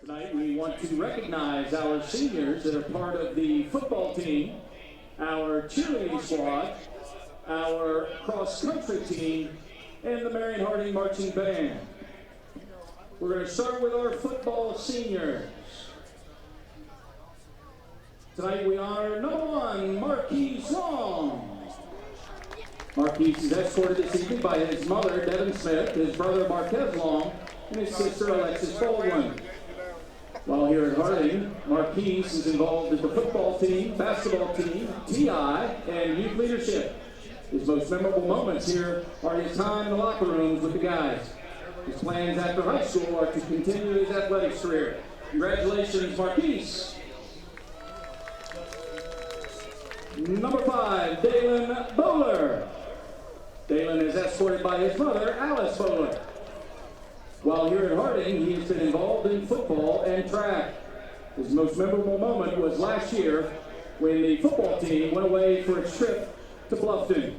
Tonight we want to recognize our seniors that are part of the football team, our cheerleading squad, our cross-country team, and the Marion Harding Marching Band. We're going to start with our football seniors. Tonight we honor number 1, Marquise Long. Marquise is escorted this evening by his mother, Devin Smith, his brother, Marquez Long, and his sister, Alexis Baldwin. While here at Harding, Marquise is involved in the football team, basketball team, TI, and youth leadership. His most memorable moments here are his time in the locker rooms with the guys. His plans after high school are to continue his athletics career. Congratulations, Marquise. Number 5, Dalen Bowler. Dalen is escorted by his mother, Alice Bowler. While here at Harding, he has been involved in football and track. His most memorable moment was last year when the football team went away for a trip to Bluffton.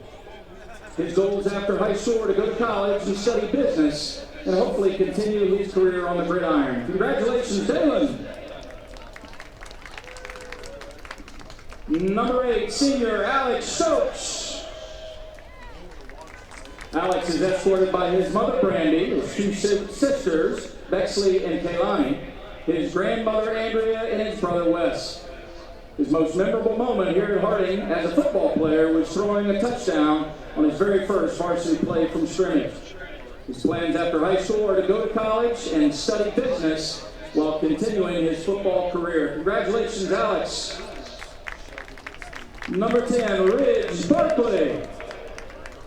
His goals after high school are to go to college and study business and hopefully continue his career on the gridiron. Congratulations, Dalen. Number 8, senior Alex Stokes. Alex is escorted by his mother, Brandy, his 2 sisters, Bexley and Kaylani, his grandmother, Andrea, and his brother, Wes. His most memorable moment here at Harding as a football player was throwing a touchdown on his very first varsity play from scrimmage. His plans after high school are to go to college and study business while continuing his football career. Congratulations, Alex. Number 10, Ridge Barkley.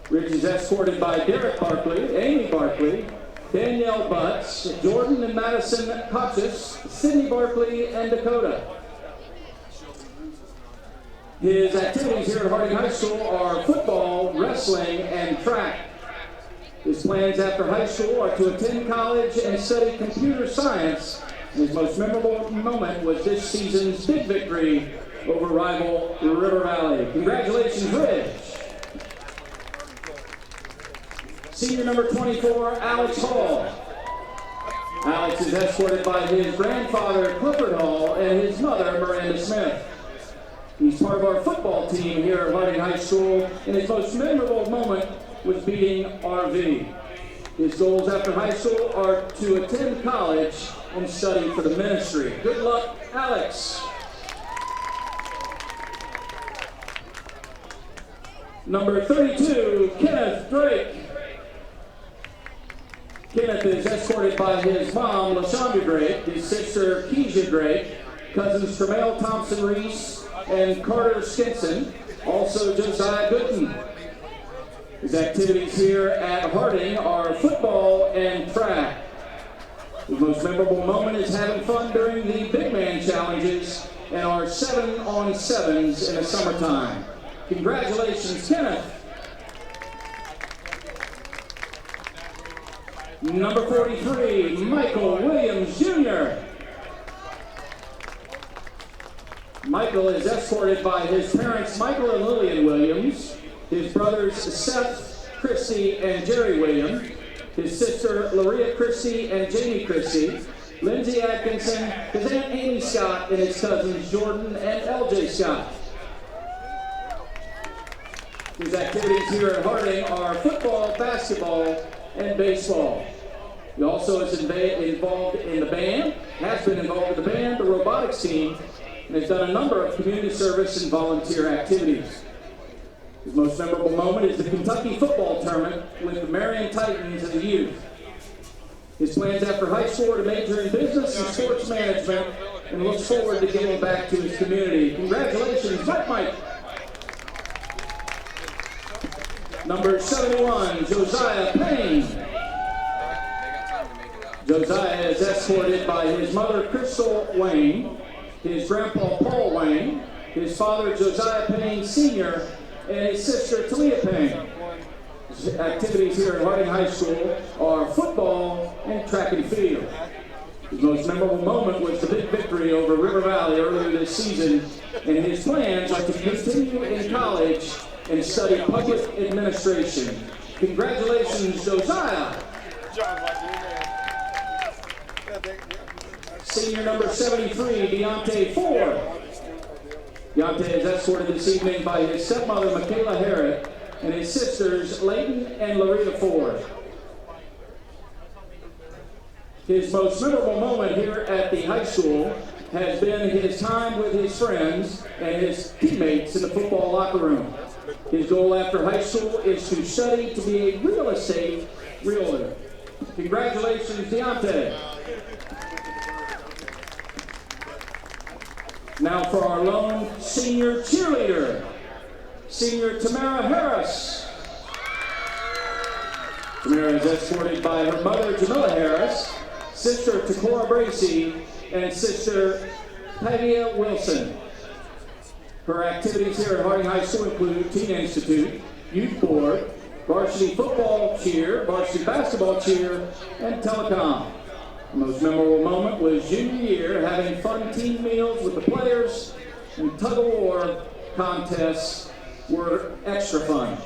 Ridge is escorted by Derek Barkley, Amy Barkley, Danielle Butts, Jordan and Madison Kochis, Sydney Barkley, and Dakota. His activities here at Harding High School are football, wrestling, and track. His plans after high school are to attend college and study computer science. His most memorable moment was this season's big victory over rival River Valley. Congratulations, Ridge. Senior number 24, Alex Hall. Alex is escorted by his grandfather, Clifford Hall, and his mother, Miranda Smith. He's part of our football team here at Harding High School, and his most memorable moment was beating RV. His goals after high school are to attend college and study for the ministry. Good luck, Alex. Number 32, Kenneth Drake. Kenneth is escorted by his mom, LaShonda Drake, his sister, Keisha Drake, cousins Tremaine Thompson-Reese and Carter Stinson, also Josiah Gooden. His activities here at Harding are football and track. His most memorable moment is having fun during the Big Man Challenges and our 7-on-7s in the summertime. Congratulations, Kenneth. Number 43, Michael Williams, Jr. Michael is escorted by his parents, Michael and Lillian Williams, his brothers, Seth, Christy, and Jerry Williams, his sister, Laria Christy and Jamie Christy, Lindsay Atkinson, his Aunt Amy Scott, and his cousins, Jordan and LJ Scott. His activities here at Harding are football, basketball, and baseball. He also is involved in the band, has been involved with the band, the robotics team, and has done a number of community service and volunteer activities. His most memorable moment is the Kentucky football tournament with the Marion Titans as a youth. His plans after high school are to major in business and sports management and looks forward to giving back to his community. Congratulations, Mike. Number 71, Josiah Payne. Josiah is escorted by his mother, Crystal Wayne, his grandpa, Paul Wayne, his father, Josiah Payne Sr., and his sister, Talia Payne. His activities here at Harding High School are football and track and field. His most memorable moment was the big victory over River Valley earlier this season, and his plans are to continue in college and study public administration. Congratulations, Josiah. Senior number 73, Deontay Ford. Deontay is escorted this evening by his stepmother, Michaela Harrod, and his sisters, Layton and Loretta Ford. His most memorable moment here at the high school has been his time with his friends and his teammates in the football locker room. His goal after high school is to study to be a real estate realtor. Congratulations, Deontay. Now for our lone senior cheerleader, senior Tamara Harris. Tamara is escorted by her mother, Jamila Harris, sister Takora Bracey, and sister Pavia Wilson. Her activities here at Harding High School include Teen Institute, Youth Board, Varsity Football cheer, Varsity Basketball cheer, and Telecom. The most memorable moment was junior year, having fun team meals with the players, and tug-of-war contests were extra fun.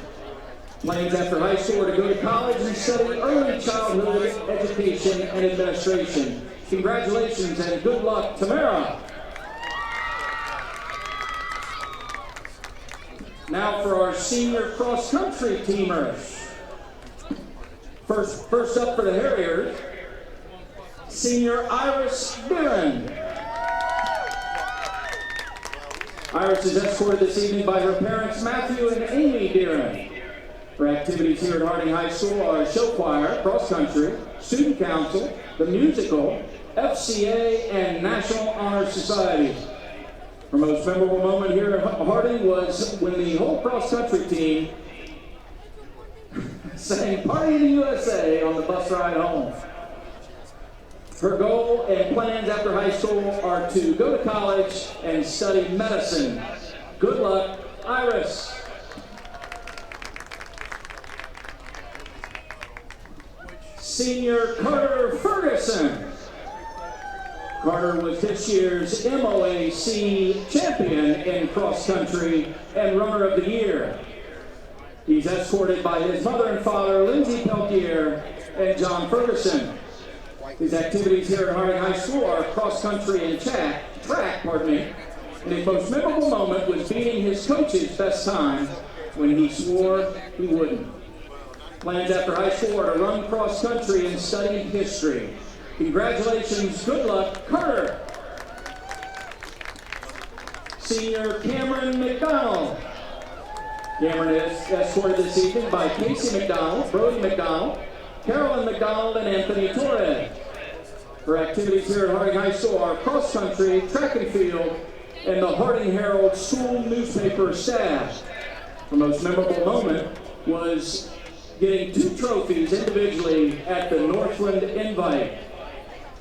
Plans after high school are to go to college and study early childhood education and administration. Congratulations and good luck, Tamara. Now for our senior cross-country teamers. First up for the Harriers, senior Iris Beeren. Iris is escorted this evening by her parents, Matthew and Amy Beeren. Her activities here at Harding High School are show choir, cross-country, student council, the musical, FCA, and National Honor Society. Her most memorable moment here at Harding was when the whole cross-country team sang Party in the USA on the bus ride home. Her goal and plans after high school are to go to college and study medicine. Good luck, Iris. Senior Carter Ferguson. Carter was this year's MOAC champion in cross country and runner of the year. He's escorted by his mother and father, Lindsay Peltier and John Ferguson. His activities here at Harding High School are cross country and track, and his most memorable moment was beating his coach's best time when he swore he wouldn't. Plans after high school are to run cross country and study history. Congratulations, good luck, Carter. Senior Cameron McDonald. Cameron is escorted this evening by Casey McDonald, Brody McDonald, Carolyn McDonald, and Anthony Torres. Her activities here at Harding High School are cross country, track and field, and the Harding Herald school newspaper staff. The most memorable moment was getting 2 trophies individually at the Northland Invite.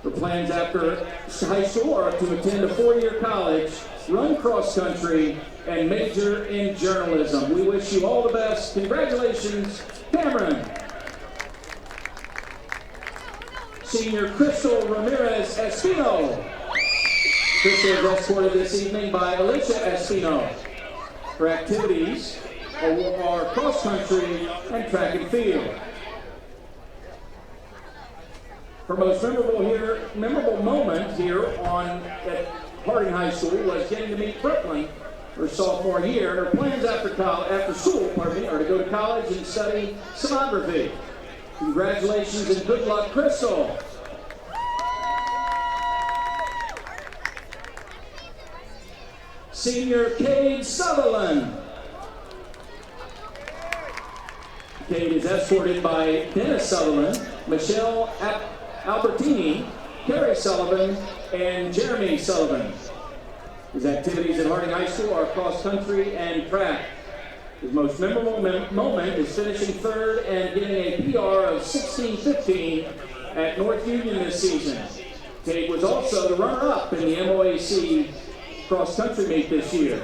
Her plans after high school are to attend a 4-year college, run cross country, and major in journalism. We wish you all the best. Congratulations, Cameron. Senior Crystal Ramirez Espino. Crystal is escorted this evening by Alicia Espino. Her activities are cross country and track and field. Her most memorable moment here at Harding High School was getting to meet Brooklyn her sophomore year. Her plans after school are to go to college and study sonography. Congratulations and good luck, Crystal. Senior Cade Sutherland. Cade is escorted by Dennis Sutherland, Michelle Albertini, Carrie Sullivan, and Jeremy Sullivan. His activities at Harding High School are cross country and track. His most memorable moment is finishing 3rd and getting a PR of 16:15 at North Union this season. Cade was also the runner-up in the MOAC cross-country meet this year.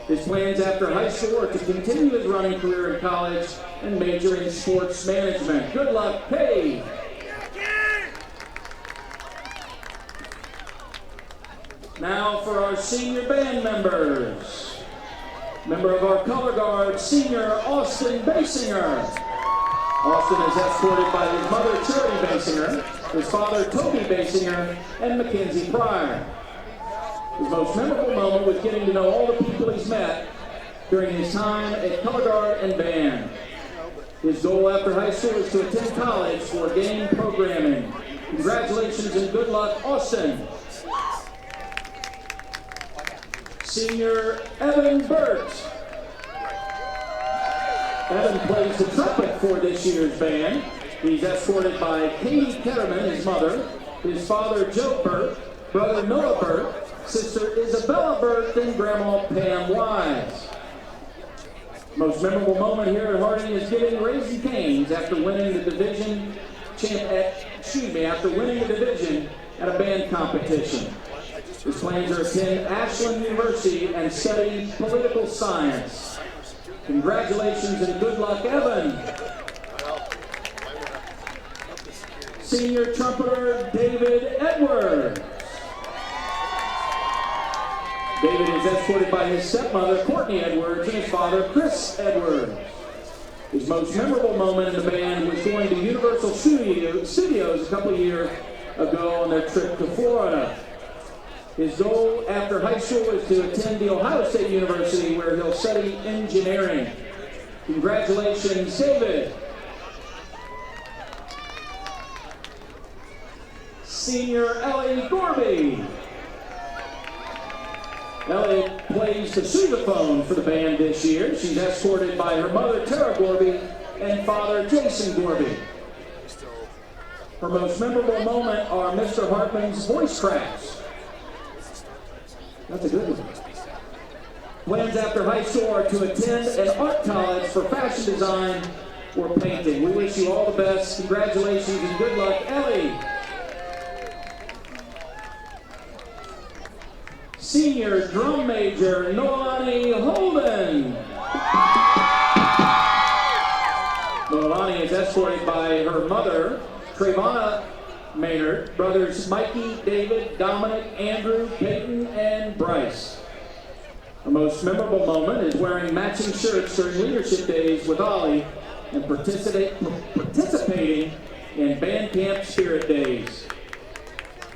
His plans after high school are to continue his running career in college and major in sports management. Good luck, Cade. Now for our senior band members. Member of our color guard, senior Austin Basinger. Austin is escorted by his mother, Charity Basinger, his father Toby Basinger, and Mackenzie Pryor. His most memorable moment was getting to know all the people he's met during his time at color guard and band. His goal after high school is to attend college for game programming. Congratulations and good luck, Austin. Senior Evan Burt. Evan plays the trumpet for this year's band. He's escorted by Katie Ketterman, his mother, his father Joe Burt, brother Noah Burt, sister Isabella Burt, and Grandma Pam Wise. Most memorable moment here at Harding is giving Raising Cane's after winning the division at a band competition. His plans are to attend Ashland University and study political science. Congratulations and good luck, Evan. Senior trumpeter David Edwards. David is escorted by his stepmother, Courtney Edwards, and his father, Chris Edwards. His most memorable moment in the band was going to Universal Studios a couple of years ago on their trip to Florida. His goal after high school is to attend the Ohio State University, where he'll study engineering. Congratulations, David. Senior Ellie Gorby. Ellie plays the sousaphone for the band this year. She's escorted by her mother, Tara Gorby, and father, Jason Gorby. Her most memorable moment are Mr. Hartman's voice cracks. That's a good one. Plans after high school are to attend an art college for fashion design or painting. We wish you all the best. Congratulations and good luck, Ellie. Senior drum major Noelani Holden. Noelani is escorted by her mother, Trayvonna Maynard, brothers Mikey, David, Dominic, Andrew, Peyton, and Bryce. Her most memorable moment is wearing matching shirts during leadership days with Ollie and participating in band camp spirit days.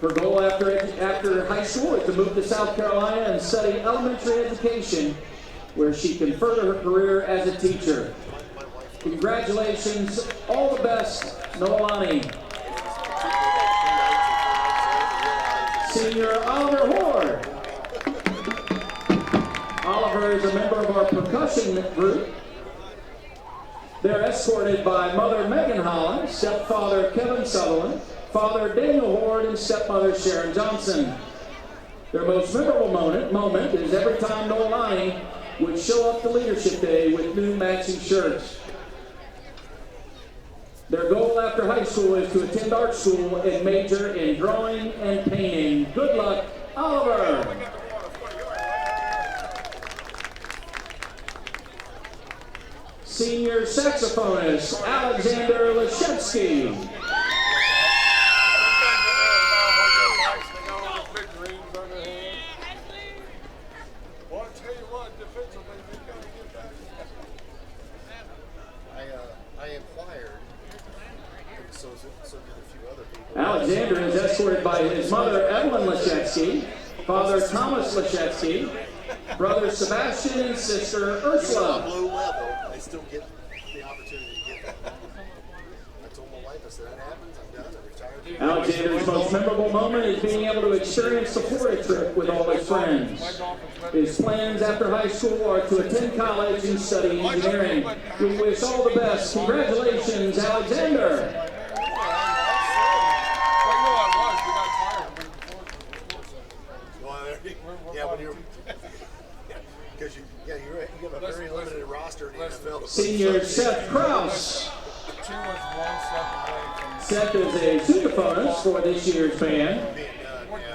Her goal after high school is to move to South Carolina and study elementary education, where she can further her career as a teacher. Congratulations, all the best, Noelani. Senior Oliver Hoard. Oliver is a member of our percussion group. They're escorted by mother Megan Holland, stepfather Kevin Sutherland, father Daniel Hoard, and stepmother Sharon Johnson. Their most memorable moment is every time Noelani would show up to leadership day with new matching shirts. Their goal after high school is to attend art school and major in drawing and painting. Good luck, Oliver. Senior saxophonist Alexander Leshevsky. Alexander is escorted by his mother, Evelyn Leshevsky, father, Thomas Leshevsky, brother, Sebastian, and sister, Ursula. Low level, I still get the opportunity to get that. I told my wife, I said, that happens, I'm done, I'm retired. Alexander's most memorable moment is being able to experience the Florida trip with all his friends. His plans after high school are to attend college and study engineering. We wish all the best. Congratulations, Alexander. Yeah, when you're, because you have a very limited roster in the NFL. Senior Seth Krause. Seth is a sousaphonist for this year's band.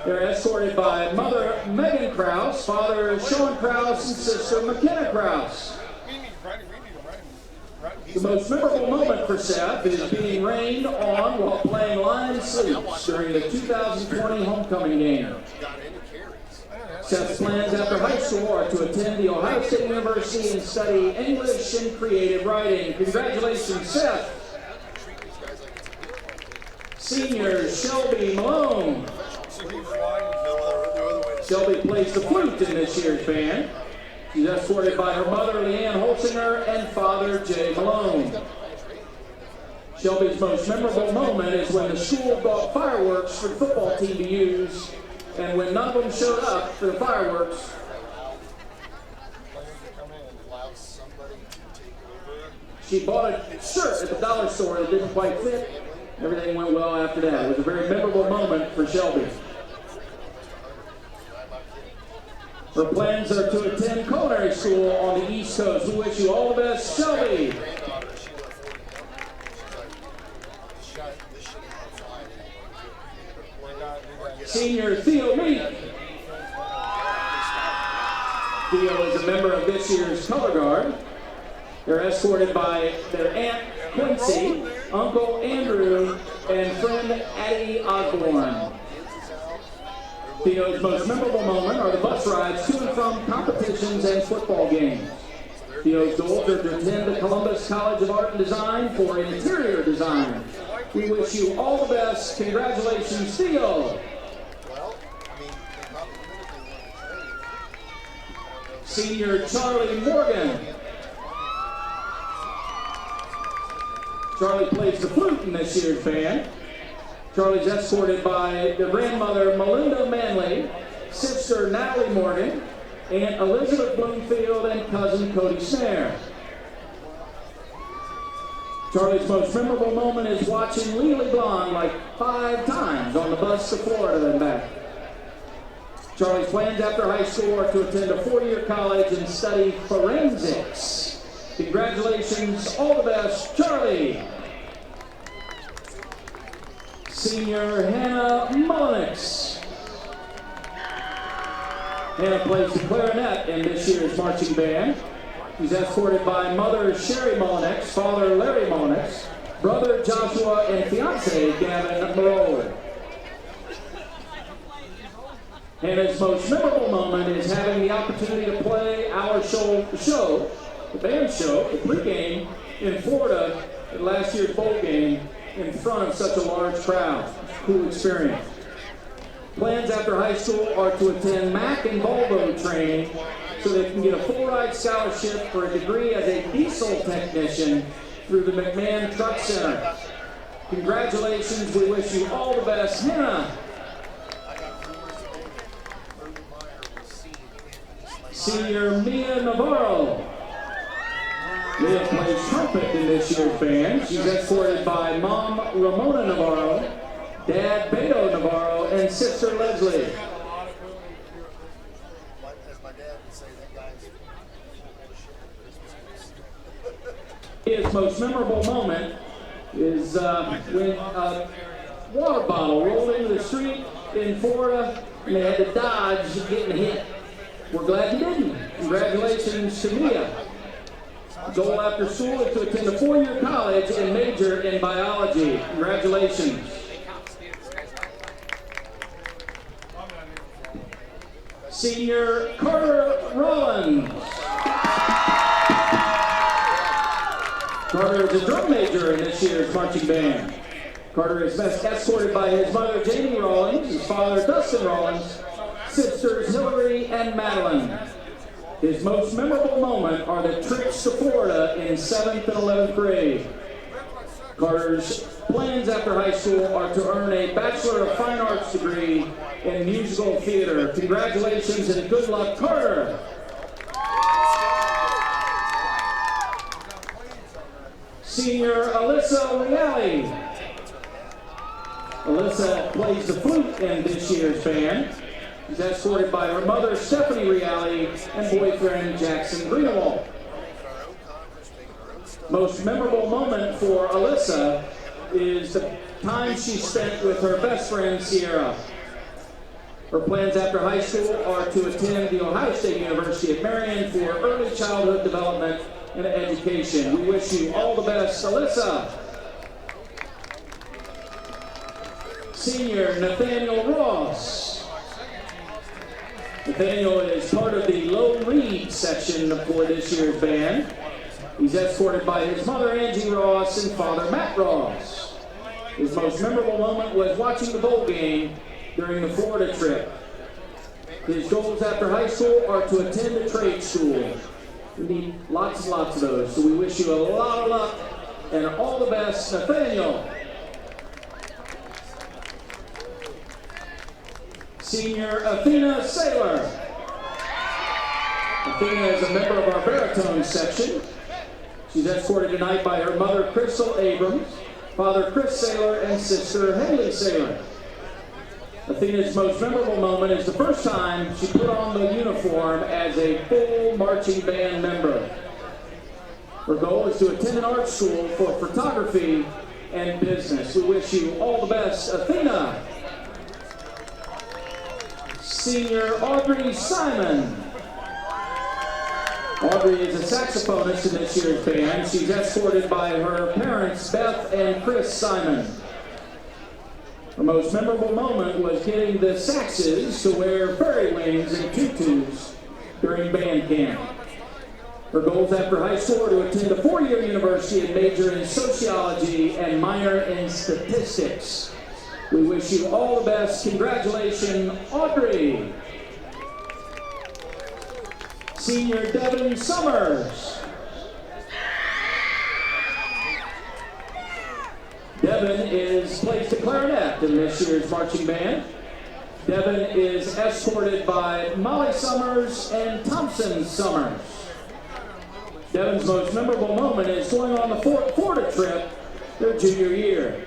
They're escorted by mother Megan Krause, father Sean Krause, and sister McKenna Krause. The most memorable moment for Seth is being rained on while playing line sleeps during the 2020 homecoming game. Seth's plans after high school are to attend the Ohio State University and study English and creative writing. Congratulations, Seth. Senior Shelby Malone. Shelby plays the flute in this year's band. She's escorted by her mother, Leanne Holsinger, and father, Jay Malone. Shelby's most memorable moment is when the school bought fireworks for the football team to use, and when none of them showed up for the fireworks, she bought a shirt at the dollar store that didn't quite fit. Everything went well after that. It was a very memorable moment for Shelby. Her plans are to attend culinary school on the East Coast. We wish you all the best, Shelby. Senior Theo Meek. Theo is a member of this year's color guard. They're escorted by their Aunt Quincy, Uncle Andrew, and friend Addie Osborne. Theo's most memorable moment are the bus rides to and from competitions and football games. Theo's goals are to attend the Columbus College of Art and Design for interior design. We wish you all the best. Congratulations, Theo. Senior Charlie Morgan. Charlie plays the flute in this year's band. Charlie's escorted by their grandmother, Melinda Manley, sister, Natalie Morgan, Aunt Elizabeth Bloomfield, and cousin, Cody Snare. Charlie's most memorable moment is watching Legally Blonde like 5 times on the bus to Florida and back. Charlie's plans after high school are to attend a 4-year college and study forensics. Congratulations, all the best, Charlie. Senior Hannah Mullenix. Hannah plays the clarinet in this year's marching band. She's escorted by mother Sherry Mullenix, father Larry Mullenix, brother Joshua, and fiance Gavin Marole. Hannah's most memorable moment is having the opportunity to play our show, the band show, the pregame in Florida at last year's bowl game in front of such a large crowd. Cool experience. Plans after high school are to attend Mac and Volvo training so they can get a full ride scholarship for a degree as a diesel technician through the McMahon Truck Center. Congratulations, we wish you all the best. Hannah. Senior Mia Navarro. Mia plays trumpet in this year's band. She's escorted by mom Ramona Navarro, dad Beto Navarro, and sister Leslie. As my dad would say, that guy's His most memorable moment is when a water bottle rolled into the street in Florida and they had to dodge getting hit. We're glad you didn't. Congratulations to Mia. Goal after school is to attend a 4-year college and major in biology. Congratulations. Senior Carter Rollins. Carter is a drum major in this year's marching band. Carter is best escorted by his mother Jamie Rollins, his father Dustin Rollins, sisters Hillary and Madeline. His most memorable moment are the trips to Florida in 7th and 11th grade. Carter's plans after high school are to earn a Bachelor of Fine Arts degree in musical theater. Congratulations and good luck, Carter. Senior Alyssa Reale. Alyssa plays the flute in this year's band. She's escorted by her mother, Stephanie Reale, and boyfriend, Jackson Greenawalt. Most memorable moment for Alyssa is the time she spent with her best friend, Sierra. Her plans after high school are to attend the Ohio State University at Marion for early childhood development and education. We wish you all the best, Alyssa. Senior Nathaniel Ross. Nathaniel is part of the low reed section for this year's band. He's escorted by his mother, Angie Ross, and father, Matt Ross. His most memorable moment was watching the bowl game during the Florida trip. His goals after high school are to attend a trade school. We need lots and lots of those, so we wish you a lot of luck and all the best, Nathaniel. Senior Athena Saylor. Athena is a member of our baritone section. She's escorted tonight by her mother, Crystal Abrams, father, Chris Saylor, and sister, Haley Saylor. Athena's most memorable moment is the first time she put on the uniform as a full marching band member. Her goal is to attend an art school for photography and business. We wish you all the best, Athena. Senior Audrey Simon. Audrey is a saxophonist in this year's band. She's escorted by her parents, Beth and Chris Simon. Her most memorable moment was getting the saxes to wear fairy wings and tutus during band camp. Her goals after high school are to attend a four-year university and major in sociology and minor in statistics. We wish you all the best. Congratulations, Audrey. Senior Devin Summers. Devin plays the clarinet in this year's marching band. Devin is escorted by Molly Summers and Thompson Summers. Devin's most memorable moment is going on the Florida trip their junior year.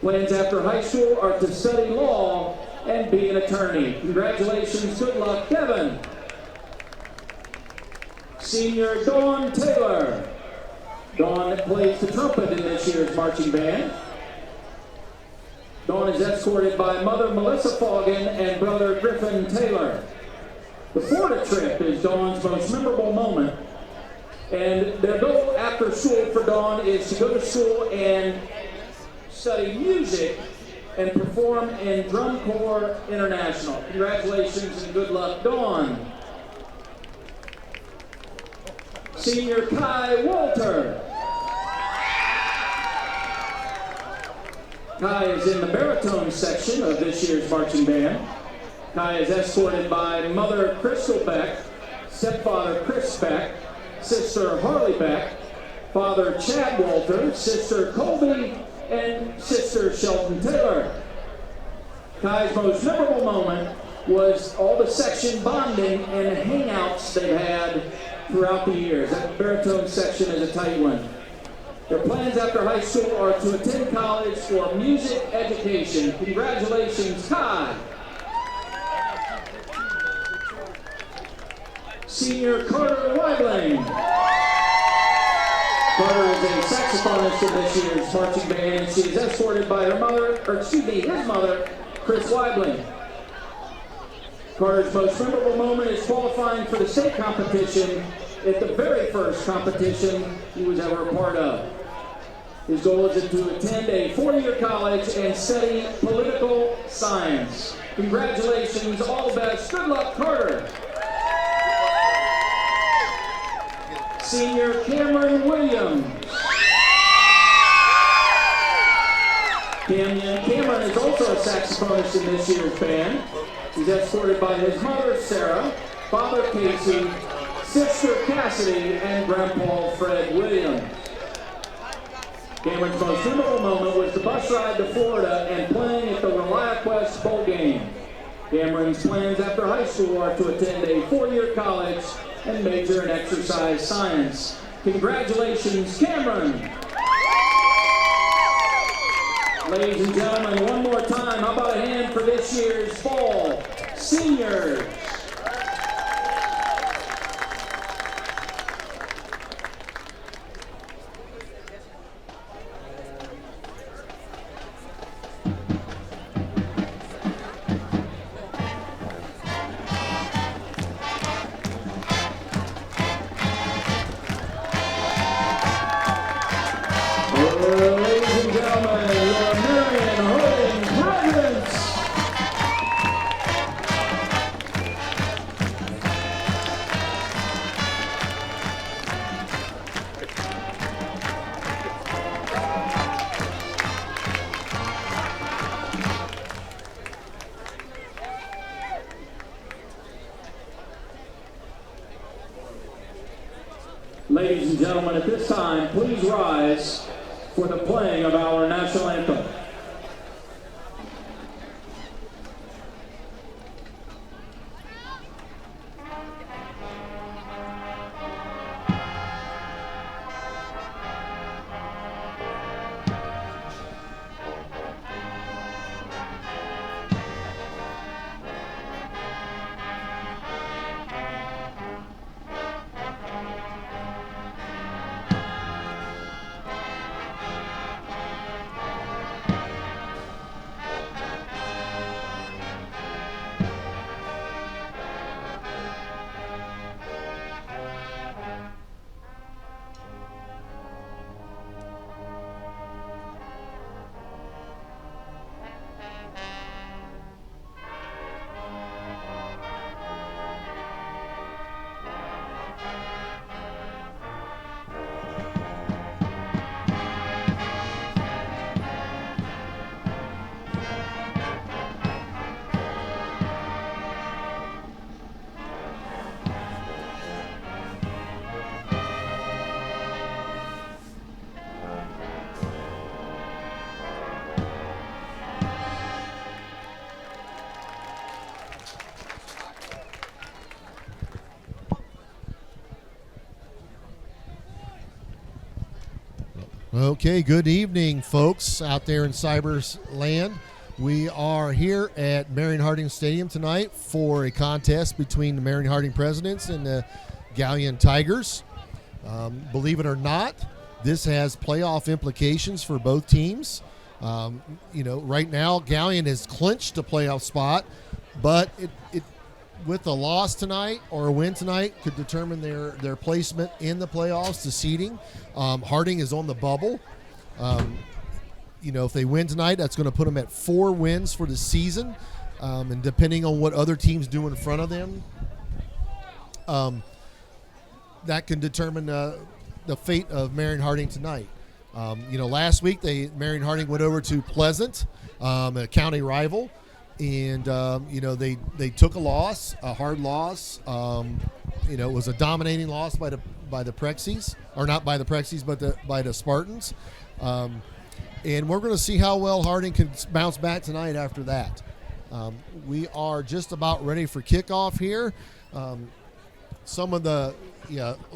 Plans after high school are to study law and be an attorney. Congratulations, good luck, Devin. Senior Dawn Taylor. Dawn plays the trumpet in this year's marching band. Dawn is escorted by mother Melissa Foggin and brother Griffin Taylor. The Florida trip is Dawn's most memorable moment. And their goal after school for Dawn is to go to school and study music and perform in Drum Corps International. Congratulations and good luck, Dawn. Senior Kai Walter. Kai is in the baritone section of this year's marching band. Kai is escorted by mother Crystal Beck, stepfather Chris Beck, sister Harley Beck, father Chad Walter, sister Colby, and sister Shelton Taylor. Kai's most memorable moment was all the section bonding and hangouts they've had throughout the years. That baritone section is a tight one. Their plans after high school are to attend college for music education. Congratulations, Kai. Senior Carter Weibling. Carter is a saxophonist in this year's marching band, and she is escorted by his mother, Chris Weibling. Carter's most memorable moment is qualifying for the state competition at the very first competition he was ever a part of. His goal is to attend a four-year college and study political science. Congratulations, all the best. Good luck, Carter. Senior Cameron Williams. Cameron is also a saxophonist in this year's band. He's escorted by his mother, Sarah, father, Casey, sister, Cassidy, and grandpa, Fred Williams. Cameron's most memorable moment was the bus ride to Florida and playing at the ReliaQuest Bowl game. Cameron's plans after high school are to attend a four-year college and major in exercise science. Congratulations, Cameron! Ladies and gentlemen, one more time, how about a hand for this year's fall seniors? Ladies and gentlemen, at this time, please rise for the playing of our national anthem. Okay, good evening, folks out there in Cybers land. We are here at Marion Harding Stadium tonight for a contest between the Marion Harding Presidents and the Galion Tigers. Believe it or not, this has playoff implications for both teams. Right now, Galion has clinched a playoff spot, but it with a loss tonight or a win tonight could determine their placement in the playoffs, the seeding. Harding is on the bubble. If they win tonight, that's going to put them at 4 wins for the season. And depending on what other teams do in front of them, that can determine the fate of Marion Harding tonight. Last week Marion Harding went over to Pleasant, a county rival, and they took a loss, a hard loss. It was a dominating loss by the Prexies, or not by the Prexies, but by the Spartans. And we're going to see how well Harding can bounce back tonight after that. We are just about ready for kickoff here. Some of the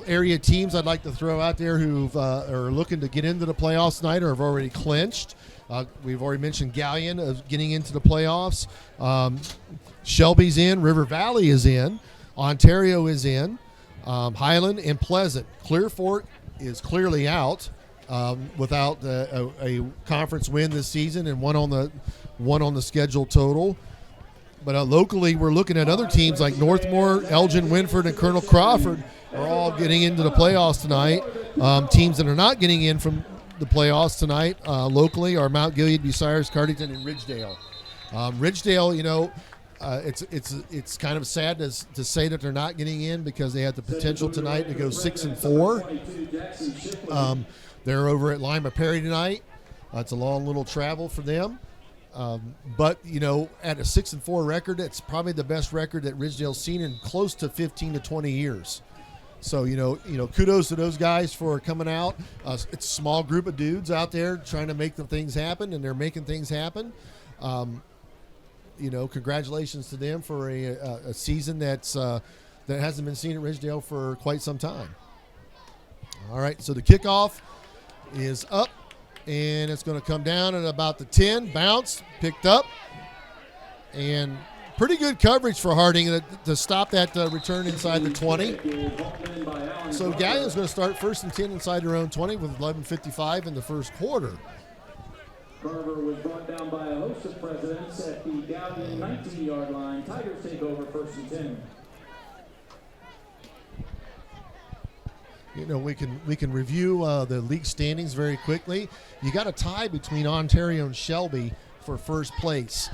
area teams I'd like to throw out there who are looking to get into the playoffs tonight or have already clinched. We've already mentioned Galion of getting into the playoffs. Shelby's in. River Valley is in. Ontario is in. Highland and Pleasant. Clearfork is clearly out without a conference win this season and one on the schedule total. But locally, we're looking at other teams like Northmore, Elgin, Winford, and Colonel Crawford are all getting into the playoffs tonight. Teams that are not getting in from the playoffs tonight locally are Mount Gilead, Bucyrus, Cardington, and Ridgedale. Ridgedale, it's kind of sad to say that they're not getting in because they had the potential tonight to go 6-4. They're over at Lima Perry tonight. It's a long little travel for them. But at a 6-4 record, it's probably the best record that Ridgedale's seen in close to 15 to 20 years. So, kudos to those guys for coming out. It's a small group of dudes out there trying to make the things happen, and they're making things happen. Congratulations to them for a season that hasn't been seen at Ridgedale for quite some time. All right, so the kickoff is up, and it's going to come down at about the 10. Bounce, picked up, and pretty good coverage for Harding to stop that return inside the 20. So Galion's going to start 1st and 10 inside their own 20 with 11:55 in the first quarter. Carver was brought down by a host of presidents at the Galion 19-yard line. Tigers take over 1st and 10. We can review the league standings very quickly. You got a tie between Ontario and Shelby for first place.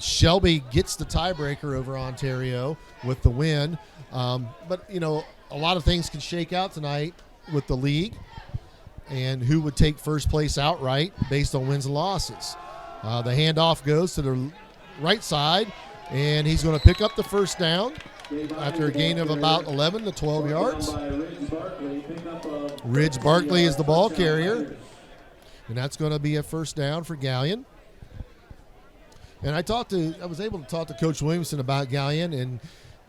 Shelby gets the tiebreaker over Ontario with the win. But a lot of things can shake out tonight with the league and who would take first place outright based on wins and losses. The handoff goes to the right side, and he's going to pick up the first down. after a gain of about 11 to 12 yards. By Ridge Barkley, pickup of Ridge Barkley is the ball carrier, and that's going to be a first down for Galion. And I was able to talk to Coach Williamson about Galion, and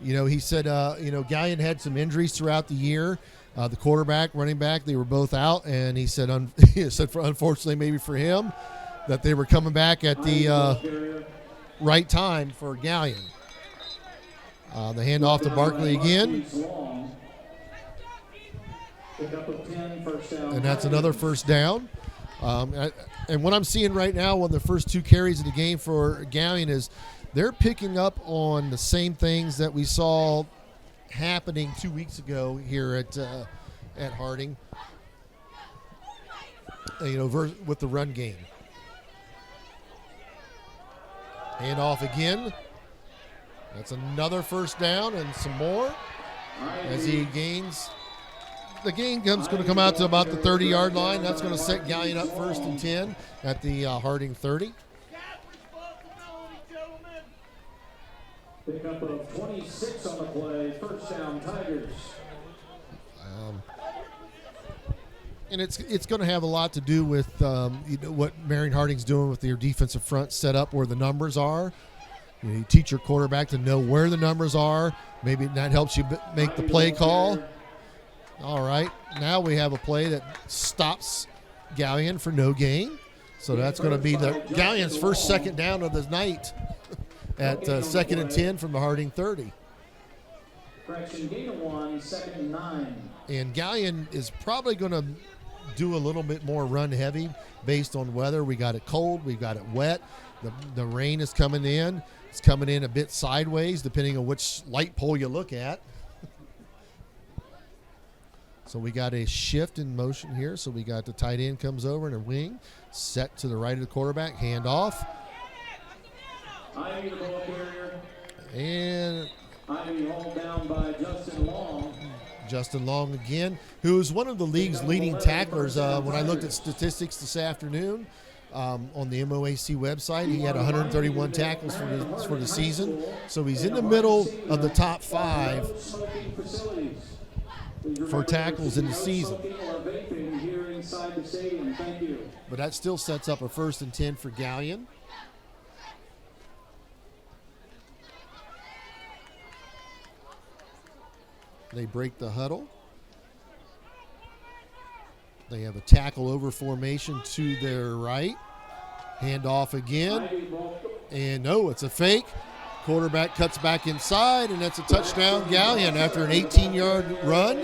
he said Galion had some injuries throughout the year. The quarterback, running back, they were both out, and he said unfortunately maybe for him that they were coming back at the right time for Galion. The handoff to Barkley again. And that's another first down. And what I'm seeing right now on the first two carries of the game for Galion is they're picking up on the same things that we saw happening 2 weeks ago here at Harding, with the run game. Handoff again. That's another first down and some more as he gains. The gain is going to come out to about the 30-yard line. That's going to set Galion up 1st and 10 at the Harding 30. Pick up of 26 on the play. First down, Tigers. And it's going to have a lot to do with what Marion Harding's doing with their defensive front set up where the numbers are. You teach your quarterback to know where the numbers are. Maybe that helps you make the play call. All right, now we have a play that stops Galion for no gain. So that's going to be the Galion's first second down of the night at 2nd and 10 from the Harding 30. Correction, gain of 1, 2nd and 9. And Galion is probably going to do a little bit more run heavy based on weather. We got it cold, we got it wet. The rain is coming in. It's coming in a bit sideways depending on which light pole you look at. So we got a shift in motion here. So we got the tight end comes over in a wing, set to the right of the quarterback, hand off. Ivy, the ball carrier. And Ivy hauled down by Justin Long. Justin Long again, who is one of the league's leading tacklers. When I looked at statistics this afternoon on the MOAC website, he had 131 tackles for the season. So he's in the middle of the top 5 for tackles in the season. But that still sets up a 1st and 10 for Galion. They break the huddle. They have a tackle over formation to their right. Handoff again. And no, it's a fake. Quarterback cuts back inside, and that's a touchdown Galion after an 18-yard run.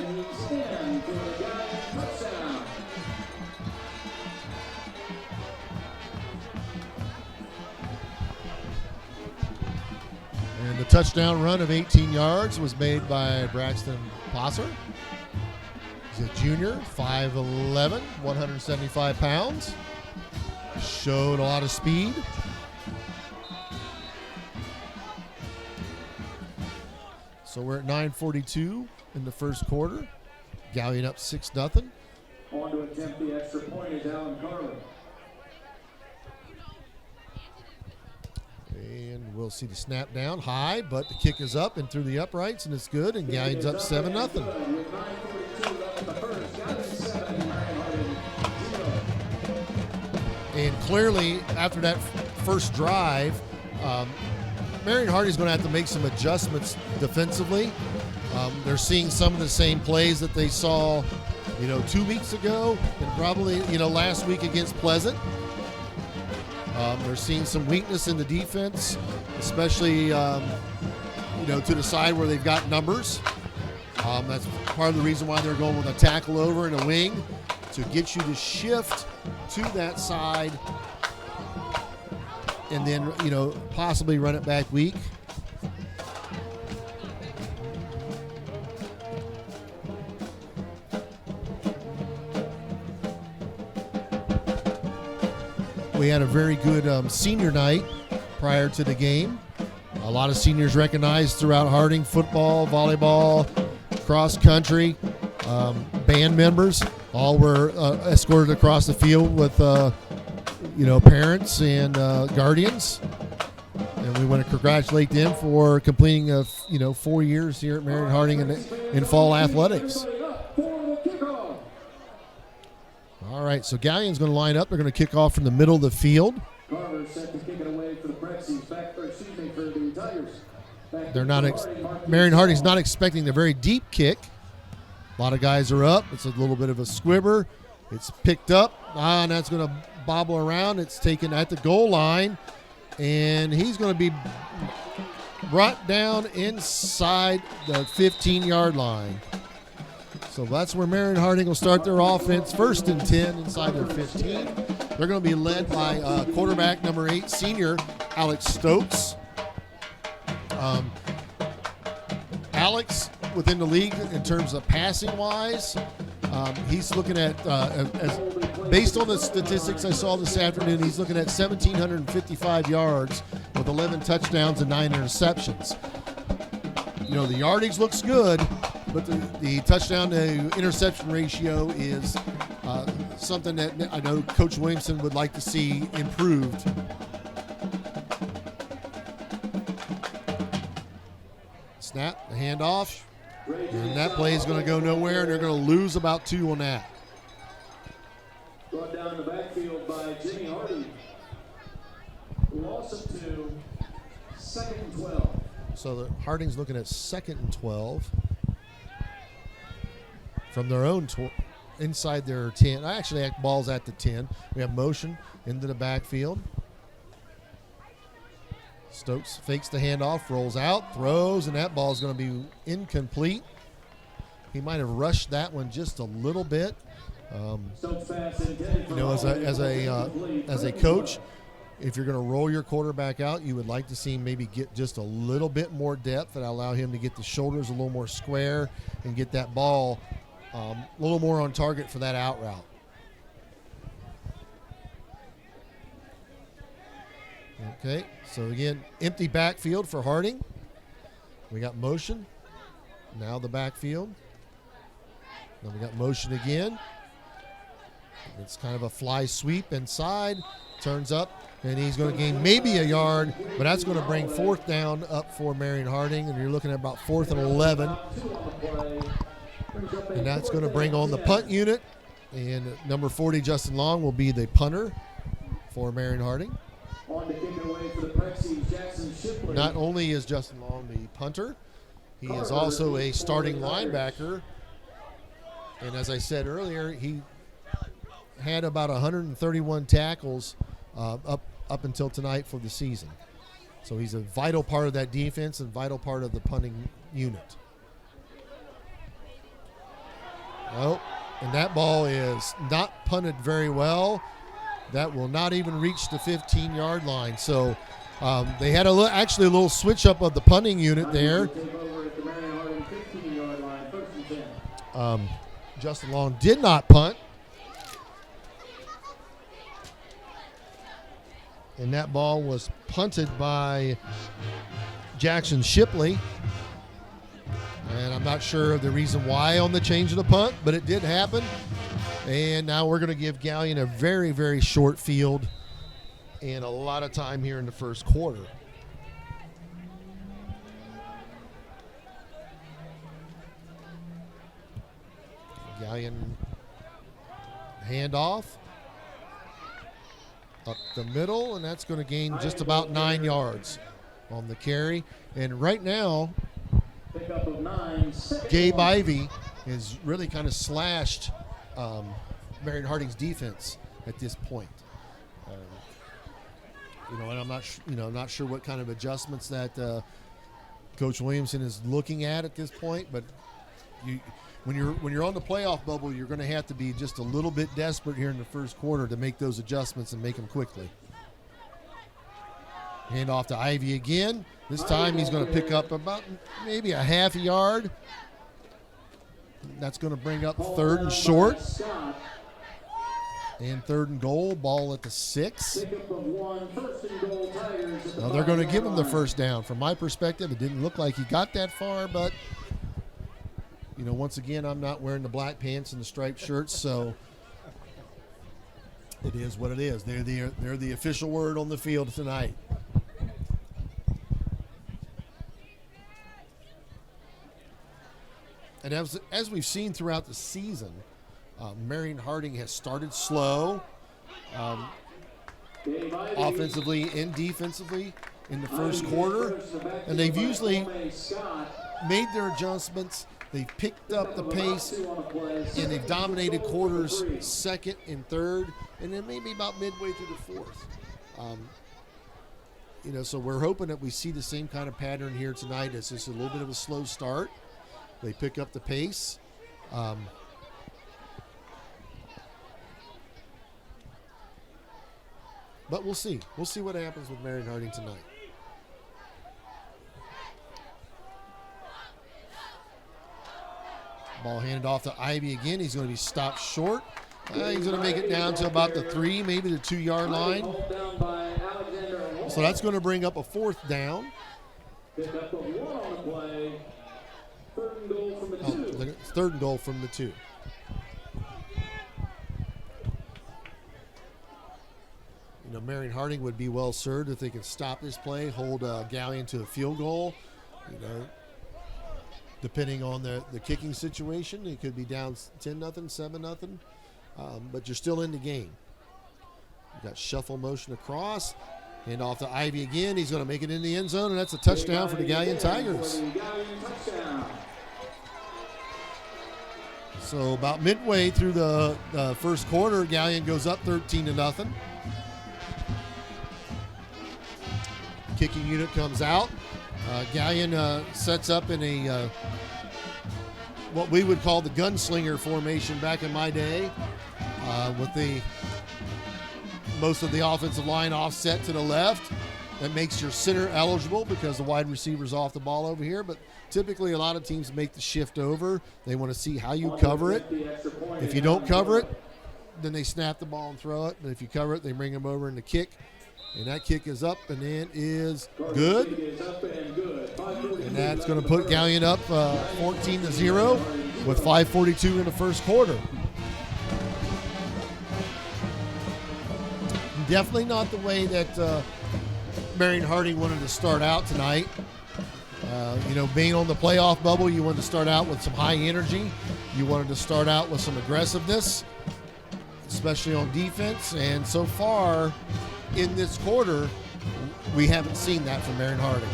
And the touchdown run of 18 yards was made by Braxton Posser. He's a junior, 5'11", 175 pounds. Showed a lot of speed. So we're at 9:42 in the first quarter. Galion up 6-0. On to attempt the extra point is Alan Carver. And we'll see the snap down high, but the kick is up and through the uprights, and it's good, and Galion's up 7-0. And clearly, after that first drive, Marion Harding's going to have to make some adjustments defensively. They're seeing some of the same plays that they saw, 2 weeks ago and probably, last week against Pleasant. They're seeing some weakness in the defense, especially, to the side where they've got numbers. That's part of the reason why they're going with a tackle over and a wing to get you to shift to that side and then, possibly run it back weak. We had a very good senior night prior to the game. A lot of seniors recognized throughout Harding: football, volleyball, cross country. Band members all were escorted across the field with parents and guardians. And we want to congratulate them for completing 4 years here at Marion Harding in fall athletics. All right, so Galion's going to line up. They're going to kick off from the middle of the field. Carver set to kick it away for the Prexies. For the Tigers. They're not. Marion Harding's not expecting the very deep kick. A lot of guys are up. It's a little bit of a squibber. It's picked up, and that's going to bobble around. It's taken at the goal line, and he's going to be brought down inside the 15-yard line. So that's where Marion Harding will start their offense. 1st and 10 inside their 15. They're going to be led by quarterback number 8, senior Alex Stokes. Alex, within the league in terms of passing-wise, he's looking at, based on the statistics I saw this afternoon, he's looking at 1,755 yards with 11 touchdowns and 9 interceptions. The yardage looks good, but the touchdown to interception ratio is something that I know Coach Williamson would like to see improved. Snap, the handoff, and that play is going to go nowhere, and they're going to lose about 2 on that. Brought down the backfield by Jimmy Hardy. Loss of 2, 2nd and 12. So Harding's looking at 2nd and 12 from their own inside their 10. Actually, ball's at the 10. We have motion into the backfield. Stokes fakes the handoff, rolls out, throws, and that ball is going to be incomplete. He might have rushed that one just a little bit. As a coach, if you're going to roll your quarterback out, you would like to see him maybe get just a little bit more depth and allow him to get the shoulders a little more square and get that ball a little more on target for that out route. Okay, so again, empty backfield for Harding. We got motion. Now the backfield. Then we got motion again. It's kind of a fly sweep inside. Turns up, and he's going to gain maybe a yard, but that's going to bring 4th down up for Marion Harding, and you're looking at about 4th and 11. And that's going to bring on the punt unit, and number 40, Justin Long, will be the punter for Marion Harding. Not only is Justin Long the punter, he is also a starting linebacker. And as I said earlier, he had about 131 tackles up until tonight for the season. So he's a vital part of that defense and vital part of the punting unit. Oh, and that ball is not punted very well. That will not even reach the 15-yard line. So they had actually a little switch up of the punting unit there. Justin Long did not punt. And that ball was punted by Jackson Shipley. And I'm not sure of the reason why on the change of the punt, but it did happen. And now we're going to give Galion a very, very short field and a lot of time here in the first quarter. Galion handoff up the middle, and that's going to gain just about 9 yards on the carry. And right now, Gabe Ivey has really kind of slashed Marion Harding's defense at this point. And I'm not sure what kind of adjustments that Coach Williamson is looking at this point, but when you're on the playoff bubble, you're going to have to be just a little bit desperate here in the first quarter to make those adjustments and make them quickly. Hand off to Ivy again. This time he's going to pick up about maybe a half a yard. That's going to bring up 3rd and short. And 3rd and goal, ball at the 6. Now they're going to give him the first down. From my perspective, it didn't look like he got that far, but once again, I'm not wearing the black pants and the striped shirts, so it is what it is. They're the official word on the field tonight. And as we've seen throughout the season, Marion Harding has started slow, offensively and defensively in the first quarter, and they've usually made their adjustments. They've picked up the pace, and they've dominated quarters second and third, and then maybe about midway through the fourth. So we're hoping that we see the same kind of pattern here tonight. It's just a little bit of a slow start. They pick up the pace. But we'll see. We'll see what happens with Marion Harding tonight. Ball handed off to Ivy again. He's going to be stopped short. He's going to make it down to about the 3, maybe the 2-yard line. So that's going to bring up a 4th down. Pick up the 1 on the play. 3rd and goal from the 2. 3rd and goal from the 2. Marion Harding would be well served if they can stop this play, hold Galion to a field goal. Depending on the kicking situation, it could be down 10-0, 7-0, but you're still in the game. You got shuffle motion across, hand off to Ivy again. He's going to make it in the end zone, and that's a touchdown for the Galion Tigers. So about midway through the first quarter, Galion goes up 13-0. Kicking unit comes out. Galion sets up in a what we would call the gunslinger formation back in my day, with most of the offensive line offset to the left. That makes your center eligible because the wide receiver's off the ball over here. But typically a lot of teams make the shift over. They want to see how you cover it. If you don't cover it, then they snap the ball and throw it. But if you cover it, they bring them over in the kick. And that kick is up, and it is good. And that's going to put Galion up 14-0 with 5:42 in the first quarter. Definitely not the way that Marion Harding wanted to start out tonight. Being on the playoff bubble, you wanted to start out with some high energy. You wanted to start out with some aggressiveness, especially on defense. And so far, in this quarter, we haven't seen that from Marion Harding.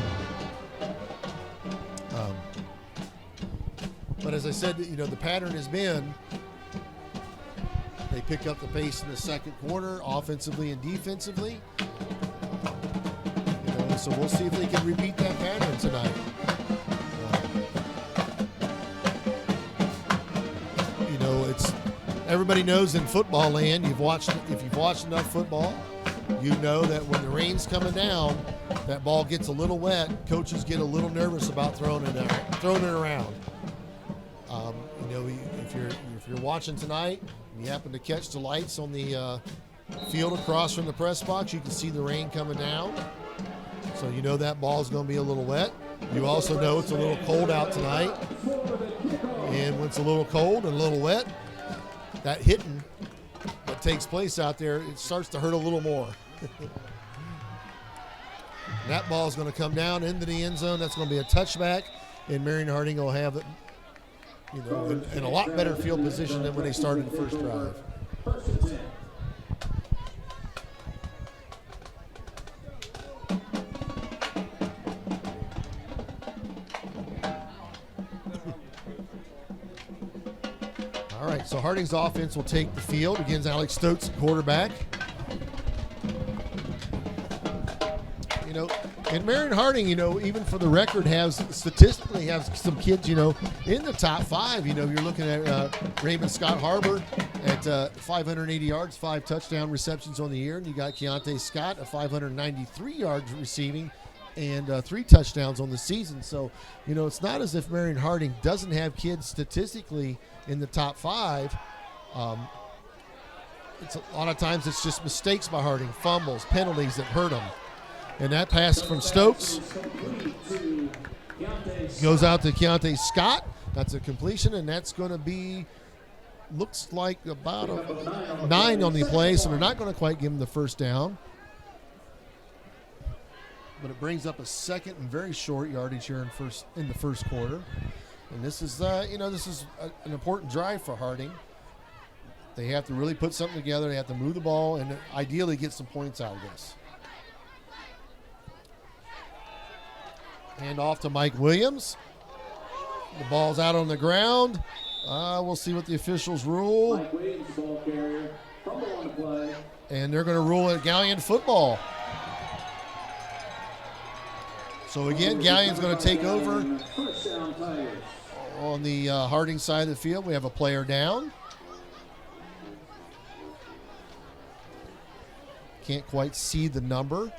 But as I said, the pattern has been they pick up the pace in the second quarter, offensively and defensively. So we'll see if they can repeat that pattern tonight. It's everybody knows in football land. If you've watched enough football, you know that when the rain's coming down, that ball gets a little wet. Coaches get a little nervous about throwing it around. If you're watching tonight and you happen to catch the lights on the field across from the press box, you can see the rain coming down. So you know that ball's going to be a little wet. You also know it's a little cold out tonight. And when it's a little cold and a little wet, that hitting that takes place out there, it starts to hurt a little more. That ball is going to come down into the end zone. That's going to be a touchback, and Marion Harding will have it, in a lot better field position than when they started the first drive. All right, so Harding's offense will take the field against Alex Stokes at quarterback. And Marion Harding, even for the record, statistically has some kids, in the top 5. You're looking at Raymond Scott Harbor at 580 yards, 5 touchdown receptions on the year. And you got Keontae Scott at 593 yards receiving and 3 touchdowns on the season. So, it's not as if Marion Harding doesn't have kids statistically in the top 5. It's a lot of times it's just mistakes by Harding, fumbles, penalties that hurt him. And that pass from Stokes goes out to Keontae Scott. That's a completion, and that's going to be, looks like about a 9 on the play, so they're not going to quite give him the first down. But it brings up a second and very short yardage here in the first quarter. And this is, an important drive for Harding. They have to really put something together. They have to move the ball and ideally get some points out of this. Hand off to Mike Williams. The ball's out on the ground. We'll see what the officials rule. Mike Williams, ball carrier. Fumble on the play. And they're going to rule it Galion football. So again, Galion's going to take over. First down, Tigers. On the Harding side of the field, we have a player down. Can't quite see the number.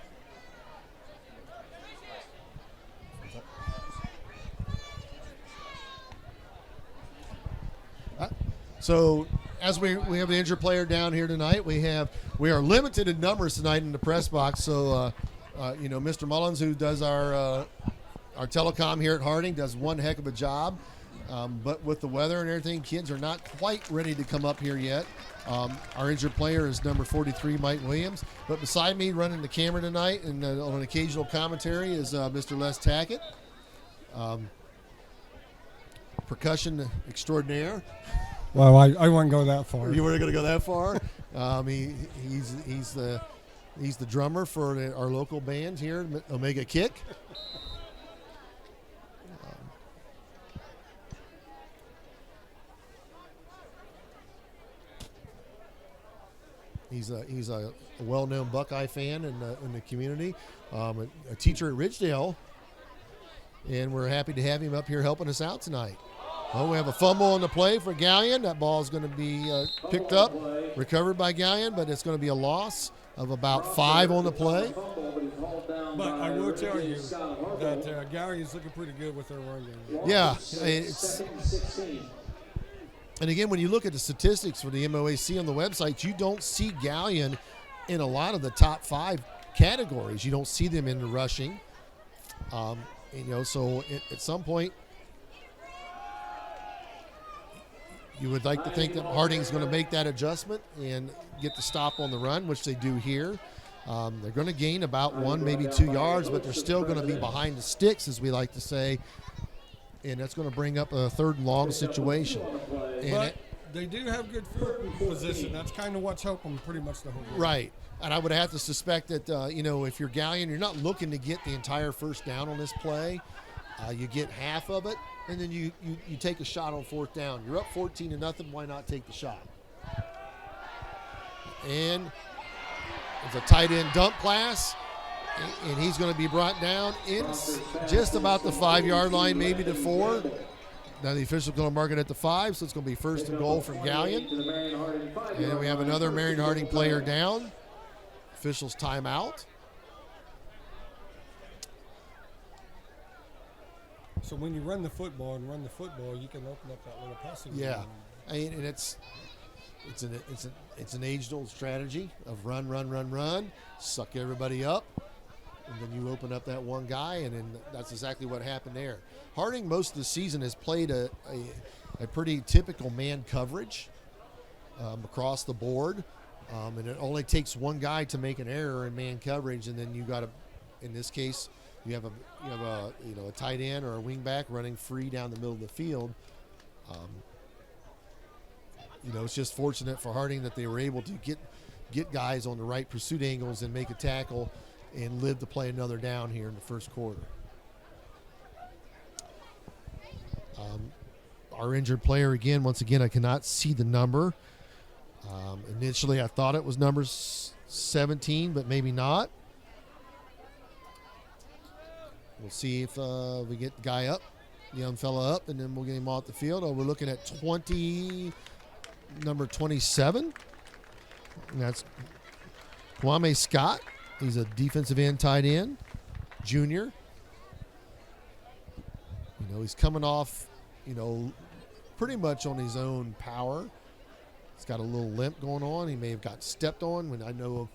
So as we have the injured player down here tonight, we are limited in numbers tonight in the press box. So Mr. Mullins, who does our telecom here at Harding, does one heck of a job. But with the weather and everything, kids are not quite ready to come up here yet. Our injured player is number 43, Mike Williams. But beside me, running the camera tonight and on an occasional commentary is Mr. Les Tackett, percussion extraordinaire. Well, I wouldn't go that far. You weren't going to go that far. He's the drummer for our local band here, Omega Kick. He's a well-known Buckeye fan in the community, a teacher at Ridgedale, and we're happy to have him up here helping us out tonight. Well, we have a fumble on the play for Galion. That ball is going to be picked up, recovered by Galion, but it's going to be a loss of about 5 on the play. But I will tell you that Galion's looking pretty good with their run game. Yeah, and again, when you look at the statistics for the MOAC on the website, you don't see Galion in a lot of the top 5 categories. You don't see them in the rushing. So at some point, you would like to think that Harding's going to make that adjustment and get the stop on the run, which they do here. They're going to gain about 1, maybe 2 yards, but they're still going to be behind the sticks, as we like to say, and that's going to bring up a 3rd and long situation. But they do have good field position. That's kind of what's helping them pretty much the whole game. Right. And I would have to suspect that, if you're Galion, you're not looking to get the entire first down on this play. You get half of it, and then you take a shot on 4th down. You're up 14-0. Why not take the shot? And it's a tight end dump pass, and he's going to be brought down in just about the 5-yard line, maybe to 4. Now the official's going to mark it at the 5, so it's going to be 1st and goal from Galion. And we have another Marion Harding player down. Officials timeout. So when you run the football, you can open up that little passing game. Yeah, and it's an age-old strategy of run, suck everybody up, and then you open up that one guy, and then that's exactly what happened there. Harding most of the season has played a pretty typical man coverage across the board, and it only takes one guy to make an error in man coverage, and then you got to, in this case, you have a tight end or a wing back running free down the middle of the field. It's just fortunate for Harding that they were able to get guys on the right pursuit angles and make a tackle and live to play another down here in the first quarter. Our injured player, once again, I cannot see the number. Initially, I thought it was number 17, but maybe not. We'll see if we get the guy up, the young fella up, and then we'll get him off the field. We're looking at number 27. And that's Kwame Scott. He's a defensive end tight end, junior. He's coming off, pretty much on his own power. He's got a little limp going on. He may have got stepped on. When I know of,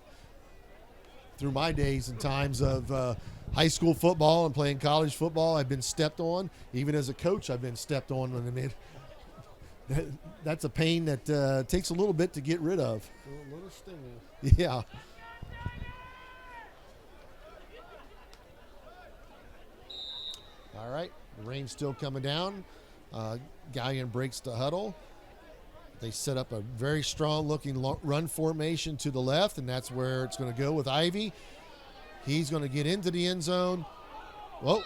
through my days and times of high school football and playing college football, I've been stepped on. Even as a coach, I've been stepped on. That's a pain that takes a little bit to get rid of. A little stinging. Yeah. All right. The rain's still coming down. Galion breaks the huddle. They set up a very strong-looking run formation to the left, and that's where it's going to go with Ivy. He's going to get into the end zone. Whoa.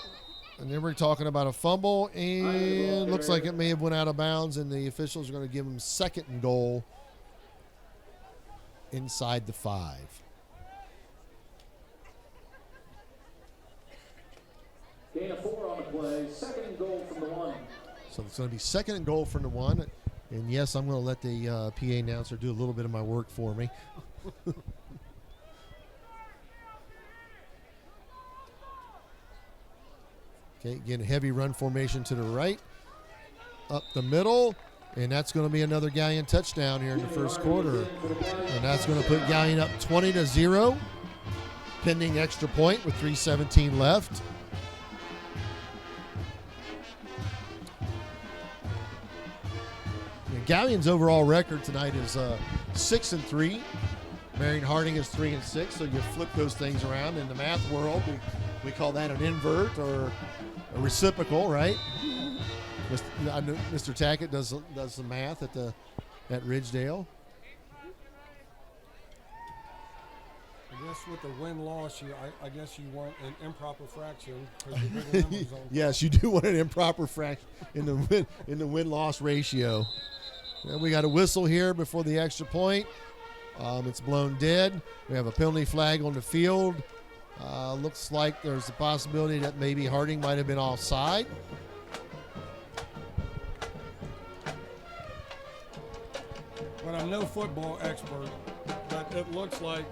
And then we're talking about a fumble, and looks like it may have went out of bounds, and the officials are going to give him 2nd and goal inside the 5. Gain of 4 on the play. 2nd and goal from the 1. So it's going to be 2nd and goal from the 1. And yes, I'm going to let the PA announcer do a little bit of my work for me. Okay, again, heavy run formation to the right. Up the middle. And that's going to be another Galion touchdown here in the first quarter. And that's going to put Galion up 20-0. Pending extra point with 3:17 left. Galion's overall record tonight is 6-3. Marion Harding is 3-6. So you flip those things around. In the math world, we call that an invert or a reciprocal, right? Mr. Tackett does the math at Ridgedale. I guess with the win-loss, I guess you want an improper fraction. 'Cause the bigger number's on Yes, you do want an improper fraction in the win-loss ratio. And we got a whistle here before the extra point. It's blown dead. We have a penalty flag on the field. Looks like there's a possibility that maybe Harding might have been offside. But I'm no football expert, but it looks like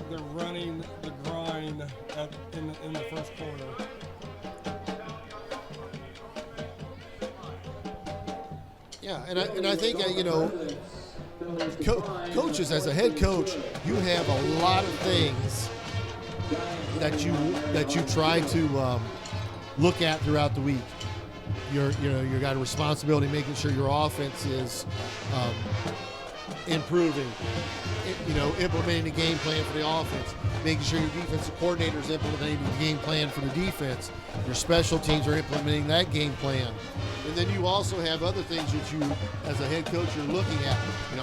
they're running the grind in the first quarter. Yeah, and I think coaches, as a head coach, you have a lot of things that you try to look at throughout the week. You got a responsibility making sure your offense is improving. Implementing the game plan for the offense, making sure your defensive coordinator is implementing the game plan for the defense. Your special teams are implementing that game plan. And then you also have other things that you, as a head coach, you're looking at,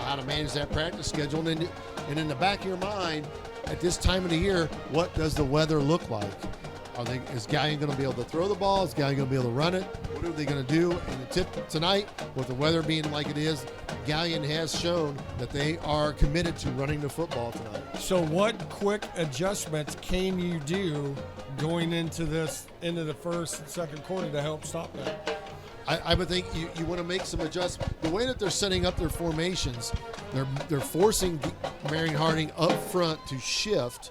how to manage that practice schedule. And in the back of your mind, at this time of the year, what does the weather look like? Is Galion going to be able to throw the ball? Is Galion going to be able to run it? What are they going to do? And tonight, with the weather being like it is, Galion has shown that they are committed to running the football tonight. So what quick adjustments can you do going into the first and second quarter to help stop that? I would think you want to make some adjustments. The way that they're setting up their formations, they're forcing Marion Harding up front to shift,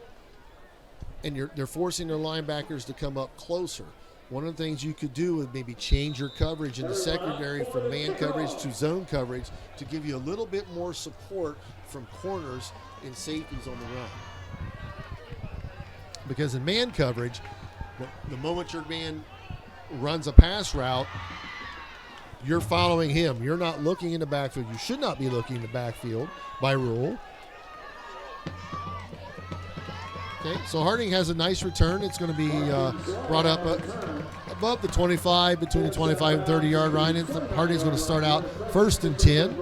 and they're forcing their linebackers to come up closer. One of the things you could do is maybe change your coverage in the secondary from man coverage to zone coverage to give you a little bit more support from corners and safeties on the run. Because in man coverage, the moment your man runs a pass route, you're following him. You're not looking in the backfield. You should not be looking in the backfield by rule. Okay, so Harding has a nice return. It's going to be brought up above the 25, between the 25 and 30-yard line. Harding's going to start out 1st and 10.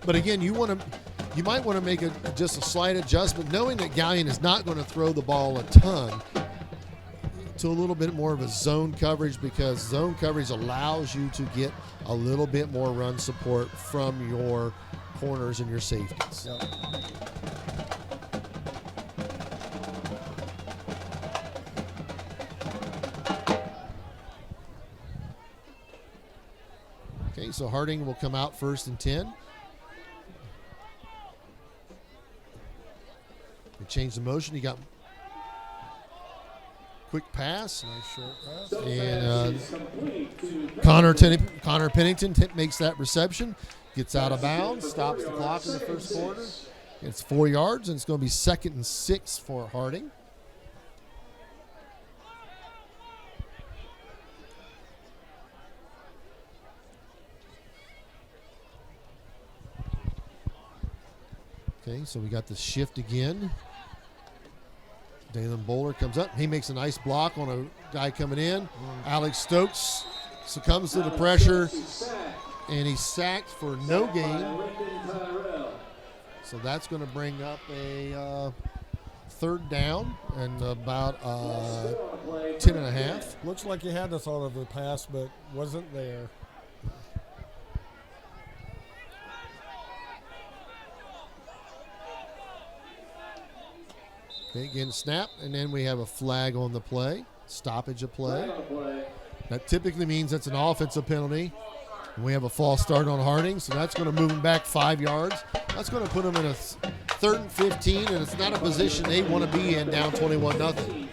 But again, you might want to make just a slight adjustment, knowing that Galion is not going to throw the ball a ton, to a little bit more of a zone coverage, because zone coverage allows you to get a little bit more run support from your corners and your safeties. Yep. Okay, so Harding will come out 1st and 10. They change the motion. He got quick pass. Nice short pass. And Connor Pennington makes that reception, gets out of bounds, stops the clock in the first quarter. It's 4 yards, and it's going to be 2nd and 6 for Harding. Okay, so we got the shift again. Dalen Bowler comes up. He makes a nice block on a guy coming in. Alex Stokes succumbs to the pressure, and he's sacked for no gain. So that's going to bring up a third down and about 10 and a half. Looks like he had the thought of the pass, but wasn't there. Okay, again, snap, and then we have a flag on the play, stoppage of play. That typically means that's an offensive penalty. And we have a false start on Harding, so that's going to move him back 5 yards. That's going to put him in a 3rd and 15, and it's not a position they want to be in down 21-0.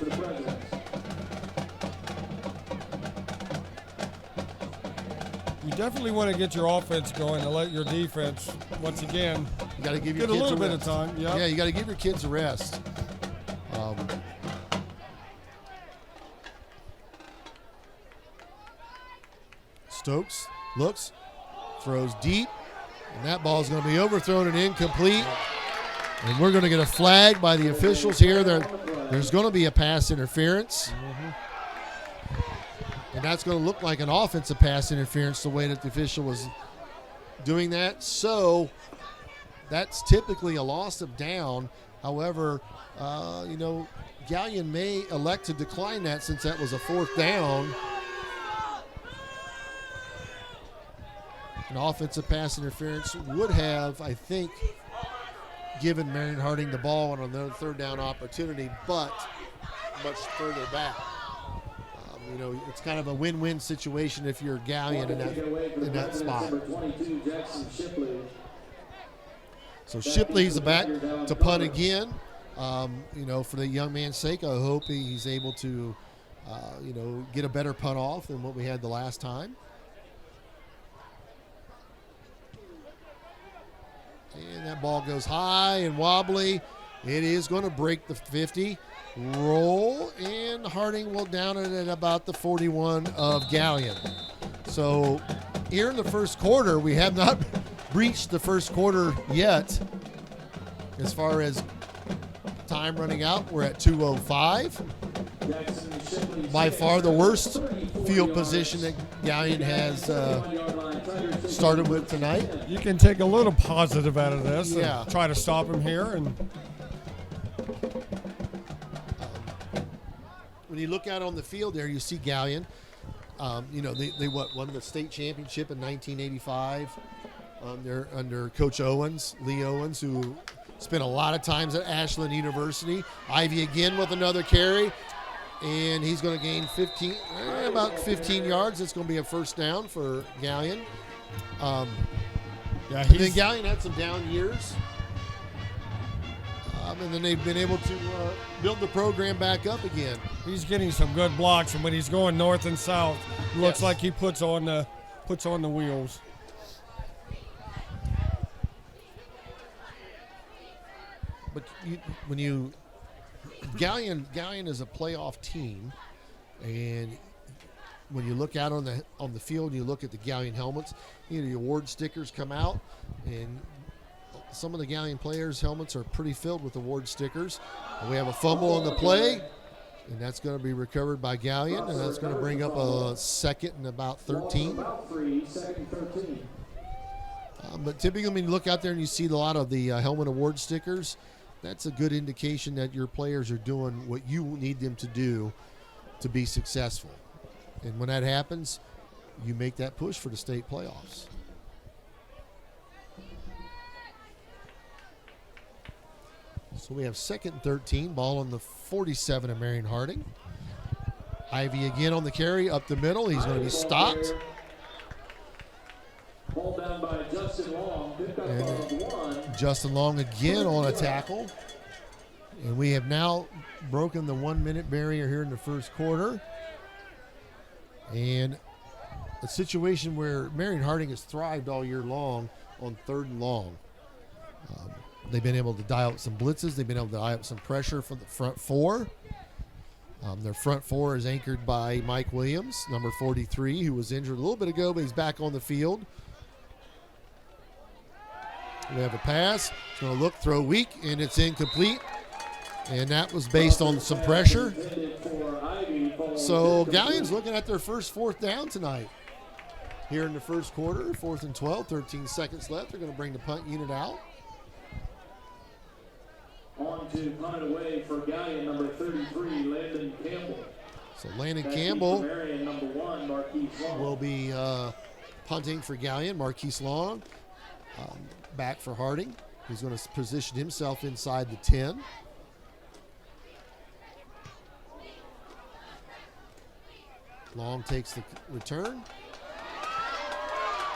You definitely want to get your offense going and let your defense, once again, You got to give your get a kids little bit of rest. time. Yep. Yeah, you got to give your kids a rest. Stokes looks, throws deep, and that ball is going to be overthrown and incomplete. And we're going to get a flag by the officials here. There's going to be a pass interference. And that's going to look like an offensive pass interference the way that the official was doing that. So that's typically a loss of down. However, Galion may elect to decline that since that was a 4th down. An offensive pass interference would have, I think, given Marion Harding the ball on another 3rd down opportunity, but much further back. It's kind of a win-win situation if you're Galion in that spot. So Shipley's back to punt again. For the young man's sake, I hope he's able to, get a better punt off than what we had the last time. And that ball goes high and wobbly. It is going to break the 50. Roll, and Harding will down it at about the 41 of Galion. So here in the first quarter, we have not breached the first quarter yet. As far as time running out, we're at 2:05. By far the worst field position that Galion has started with tonight. You can take a little positive out of this Yeah. and try to stop him here. And when you look out on the field there, you see Galion. They won the state championship in 1985 under Coach Owens, Lee Owens, who spent a lot of times at Ashland University. Ivy again with another carry, and he's going to gain about 15 yards. It's going to be a first down for Galion. Then Galion had some down years. And then they've been able to build the program back up again. he's getting some good blocks, and when he's going north and south, it looks like he puts on the wheels. But Galion is a playoff team, and when you look out on the field, you look at the Galion helmets. The award stickers come out, and some of the Galion players' helmets are pretty filled with award stickers. And we have a fumble on the play, and that's going to be recovered by Galion, and that's going to bring up a 2nd and about 13. But typically when you look out there and you see a lot of the helmet award stickers, that's a good indication that your players are doing what you need them to do to be successful. And when that happens, you make that push for the state playoffs. So we have 2nd and 13, ball on the 47 of Marion Harding. Ivy again on the carry, up the middle. He's going to be stopped. Ball down by Justin Long. Justin Long again on a tackle. And we have now broken the 1-minute barrier here in the first quarter. And a situation where Marion Harding has thrived all year long on 3rd and long. They've been able to dial up some blitzes. They've been able to dial up some pressure from the front four. Their front four is anchored by Mike Williams, number 43, who was injured a little bit ago, but he's back on the field. We have a pass. It's going to look, throw weak, and it's incomplete. And that was based on some pressure. So Galion's looking at their first 4th down tonight. Here in the first quarter, 4th and 12, 13 seconds left. They're going to bring the punt unit out. On to punt it away for Galion, number 33, Landon Campbell. So Landon Campbell number 1, Marquise Long. will be punting for Galion. Marquise Long back for Harding. He's going to position himself inside the 10. Long takes the return.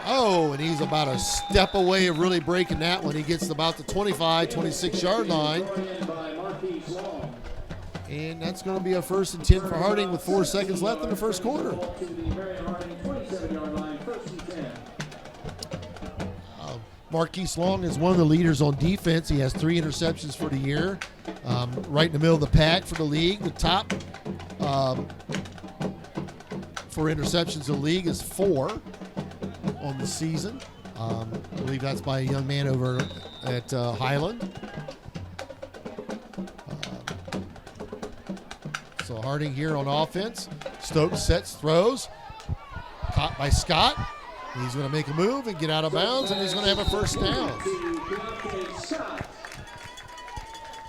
Oh, and he's about a step away of really breaking that one. He gets about the 25, 26-yard line. And that's going to be a 1st and 10 for Harding with 4 seconds left in the first quarter. Marquise Long is one of the leaders on defense. He has 3 interceptions for the year. Right in the middle of the pack for the league. The top for interceptions in the league is 4 on the season. I believe that's by a young man over at Highland. So Harding here on offense. Stokes sets, throws. Caught by Scott. He's going to make a move and get out of bounds, and he's going to have a first down.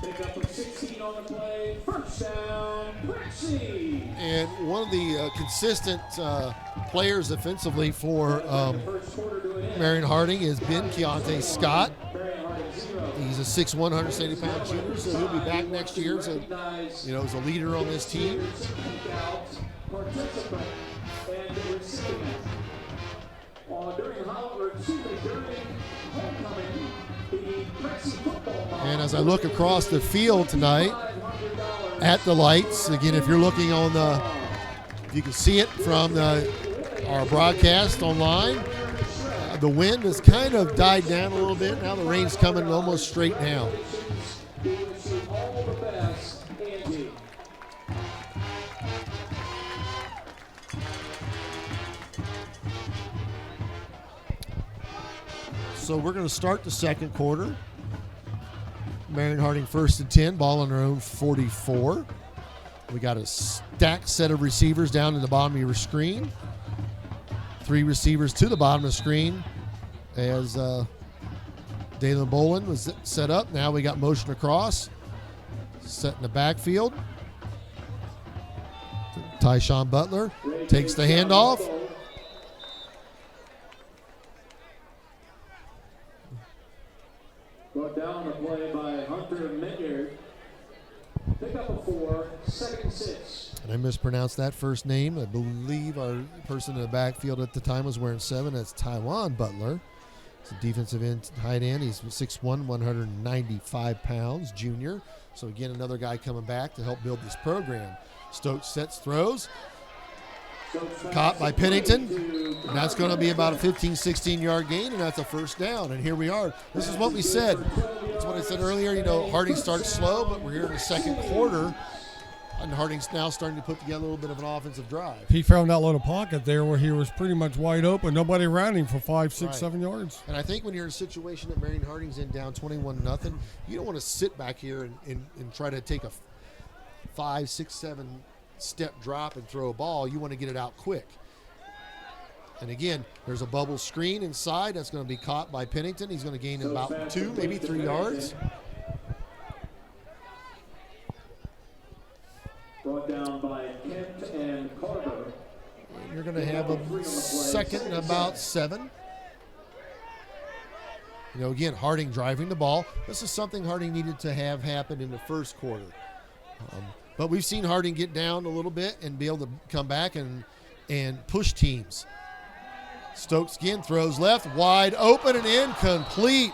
Pick up of 16 on the play. First down, Prexy. And one of the consistent players offensively for Marion Harding has been Keontae Scott. He's a 6'1", 170-pound junior, so he'll be back next year. So, as a leader on this team. And as I look across the field tonight at the lights, again, if you're looking on if you can see it from our broadcast online, the wind has kind of died down a little bit. Now the rain's coming almost straight down. So we're going to start the second quarter. Marion Harding 1st and 10, ball on their own 44. We got a stacked set of receivers down in the bottom of your screen. 3 receivers to the bottom of the screen as Dalen Bolin was set up. Now we got motion across. Set in the backfield. Tyshawn Butler takes the handoff. Brought down the play by Hunter Minyard. Pick up a 4, 2nd and 6. And I mispronounced that first name. I believe our person in the backfield at the time was wearing 7. That's Tywan Butler. He's a defensive end, tight end. He's 6'1", 195 pounds, junior. So again, another guy coming back to help build this program. Stokes sets, throws. Caught by Pennington. And that's going to be about a 15, 16-yard gain, and that's a first down. And here we are. This is what we said. That's what I said earlier. Harding starts slow, but we're here in the second quarter. And Harding's now starting to put together a little bit of an offensive drive. He found that little pocket there where he was pretty much wide open. Nobody around him for 5, 6, Right. 7 yards. And I think when you're in a situation that Marion Harding's in down 21-0, you don't want to sit back here and try to take a 5, 6, 7 step drop and throw a ball. You want to get it out quick. And again, there's a bubble screen inside that's going to be caught by Pennington. He's going to gain about 2, maybe 3 yards. Brought down by Kent and Carter. And you're going to have a 2nd and about 7. Again, Harding driving the ball. This is something Harding needed to have happen in the first quarter. But we've seen Harding get down a little bit and be able to come back and push teams. Stokes again throws left, wide open and incomplete.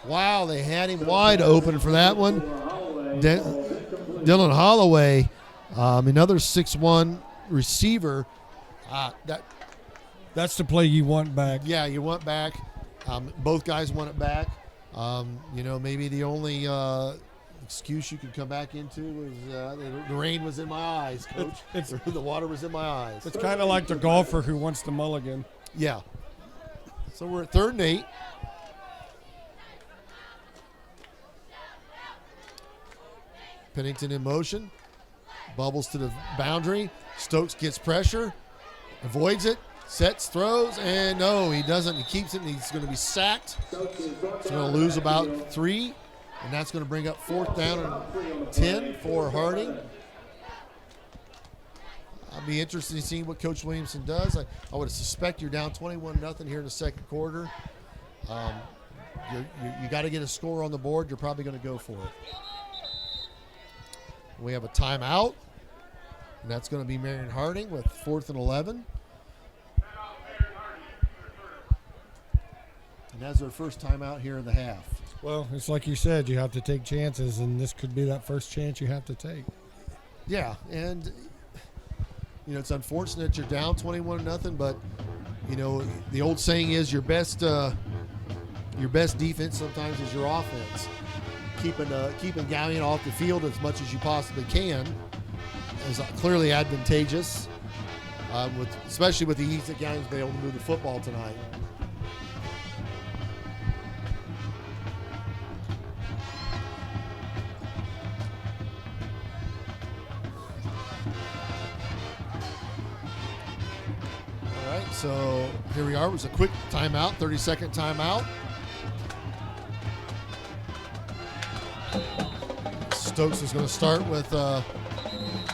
Wow, they had him wide open for that one. Dylan Holloway, another 6'1" receiver. That's the play you want back. Yeah, you want back. Both guys want it back. Maybe the only excuse you could come back into was the rain was in my eyes, Coach. The water was in my eyes. It's kind of like the golfer who wants the mulligan. Yeah. So we're at 3rd and 8. Pennington in motion. Bubbles to the boundary. Stokes gets pressure. Avoids it. Sets, throws, and no, he doesn't. He keeps it, and he's going to be sacked. He's going to lose about 3, and that's going to bring up 4th down and 10 for Harding. I'll be interested in seeing what Coach Williamson does. I would suspect you're down 21-0 here in the second quarter. You got to get a score on the board. You're probably going to go for it. We have a timeout, and that's going to be Marion Harding with 4th and 11. And that's their first timeout here in the half. Well, it's like you said, you have to take chances, and this could be that first chance you have to take. Yeah, and it's unfortunate you're down 21-0, but the old saying is your best defense sometimes is your offense. Keeping Galion off the field as much as you possibly can is clearly advantageous, especially with the ease that Galion's been able to move the football tonight. So here we are. It was a quick timeout, 30-second timeout. Stokes is going to start with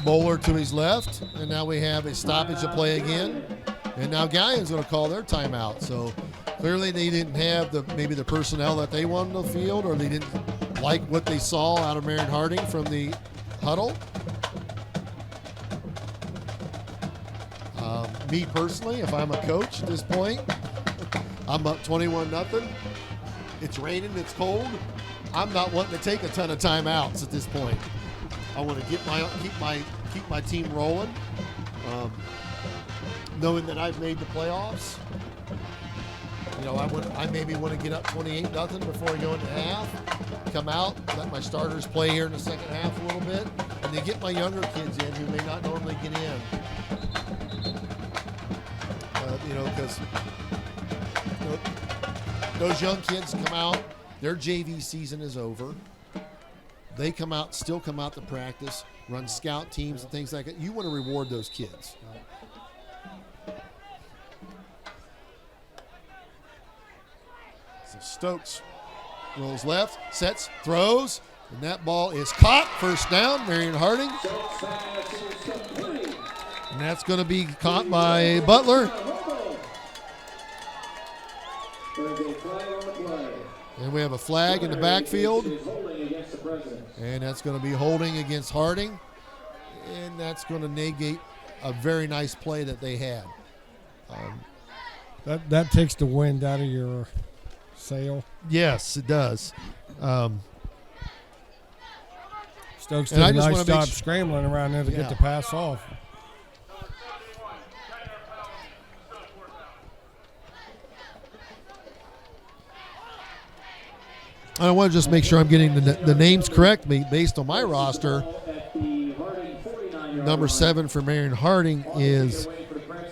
Bowler to his left, and now we have a stoppage of play again. And now Galion's going to call their timeout. So clearly they didn't have maybe the personnel that they wanted on the field, or they didn't like what they saw out of Marion Harding from the huddle. Me personally, if I'm a coach at this point, I'm up 21-0. It's raining, it's cold. I'm not wanting to take a ton of timeouts at this point. I want to keep my team rolling, knowing that I've made the playoffs. I maybe want to get up 28-0 before I go into half. Come out, let my starters play here in the second half a little bit, and then get my younger kids in who may not normally get in. Because those young kids come out, their JV season is over. They still come out to practice, run scout teams and things like that. You want to reward those kids. So Stokes rolls left, sets, throws, and that ball is caught. First down, Marion Harding. And that's going to be caught by Butler. And we have a flag in the backfield. And that's going to be holding against Harding. And that's going to negate a very nice play that they had. That takes the wind out of your sail. Yes, it does. Stokes did a nice job scrambling around there to get the pass off. I want to just make sure I'm getting the names correct based on my roster. Number 7 for Marion Harding is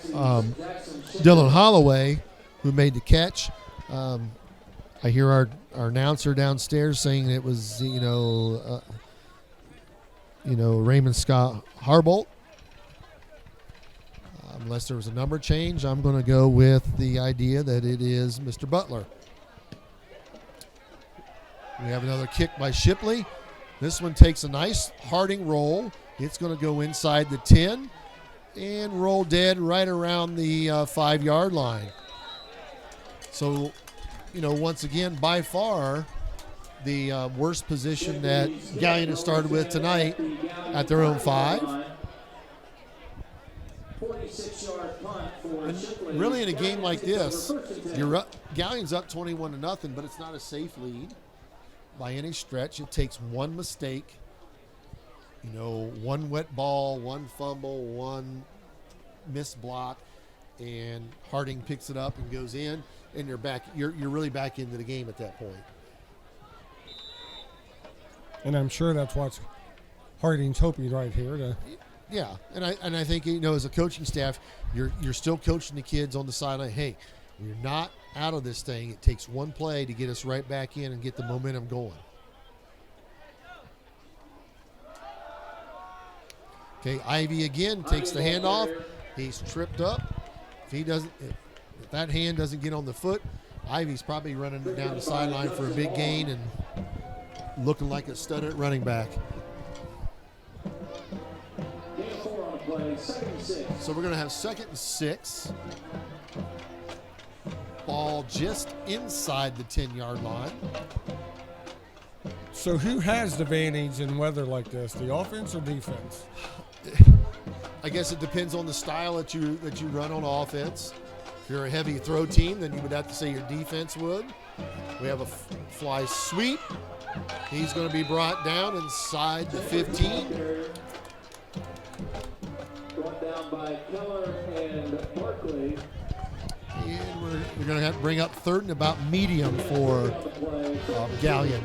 Dylan Holloway, who made the catch. I hear our announcer downstairs saying it was Raymond Scott Harbolt. Unless there was a number change, I'm going to go with the idea that it is Mr. Butler. We have another kick by Shipley. This one takes a nice Harding roll. It's going to go inside the 10 and roll dead right around the 5-yard line. So, once again, by far the worst position that Galion has started with tonight at their own 5. 46-yard punt for And really, in a game like this, Galion's up 21-0, but it's not a safe lead by any stretch. It takes one mistake, one wet ball, one fumble, one missed block, and Harding picks it up and goes in, and you're back. You're really back into the game at that point. And I'm sure that's what Harding's hoping right here. Yeah, and I think as a coaching staff, you're still coaching the kids on the sideline. Hey, we're not out of this thing. It takes one play to get us right back in and get the momentum going. Okay, Ivy again takes the handoff. He's tripped up. If that hand doesn't get on the foot, Ivy's probably running down the sideline for a big gain and looking like a stud at running back. So we're going to have 2nd and 6. Ball just inside the 10-yard line. So who has the advantage in weather like this, the offense or defense? I guess it depends on the style that you run on offense. If you're a heavy throw team, then you would have to say your defense would. We have a fly sweep. He's going to be brought down inside the 15. Brought down by Keller and Barkley. And we're going to have to bring up 3rd and about medium for Galion.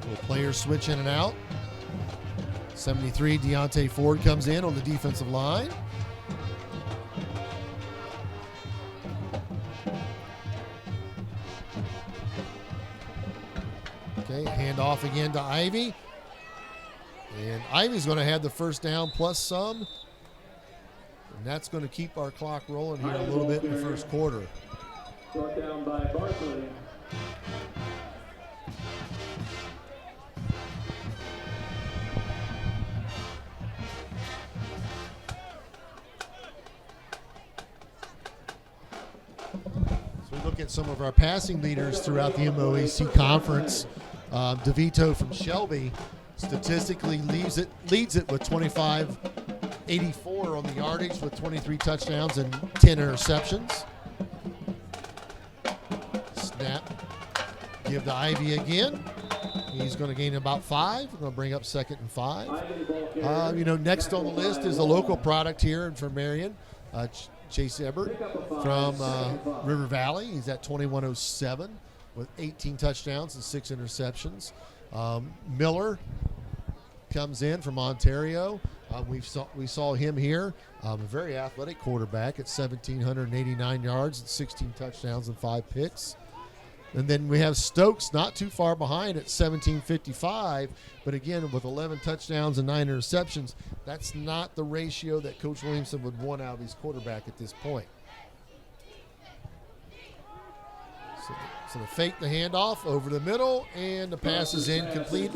Little players switch in and out. 73, Deontay Ford comes in on the defensive line. Okay, hand off again to Ivy. And Ivy's going to have the first down plus some. And that's going to keep our clock rolling here a little bit in the first quarter. Brought down by Barkley. So we look at some of our passing leaders throughout the MOAC conference. DeVito from Shelby statistically leads it with 25.84 on the yardage with 23 touchdowns and 10 interceptions. Snap. Give to Ivy again. He's going to gain about 5. We're going to bring up 2nd and 5. Next on the list is a local product here from Marion, Chase Ebert from River Valley. He's at 21.07 with 18 touchdowns and 6 interceptions. Miller comes in from Ontario. We saw him here. A very athletic quarterback at 1,789 yards and 16 touchdowns and 5 picks. And then we have Stokes not too far behind at 1,755, but again with 11 touchdowns and 9 interceptions. That's not the ratio that Coach Williamson would want out of his quarterback at this point. So they fake the handoff over the middle, and the pass is incomplete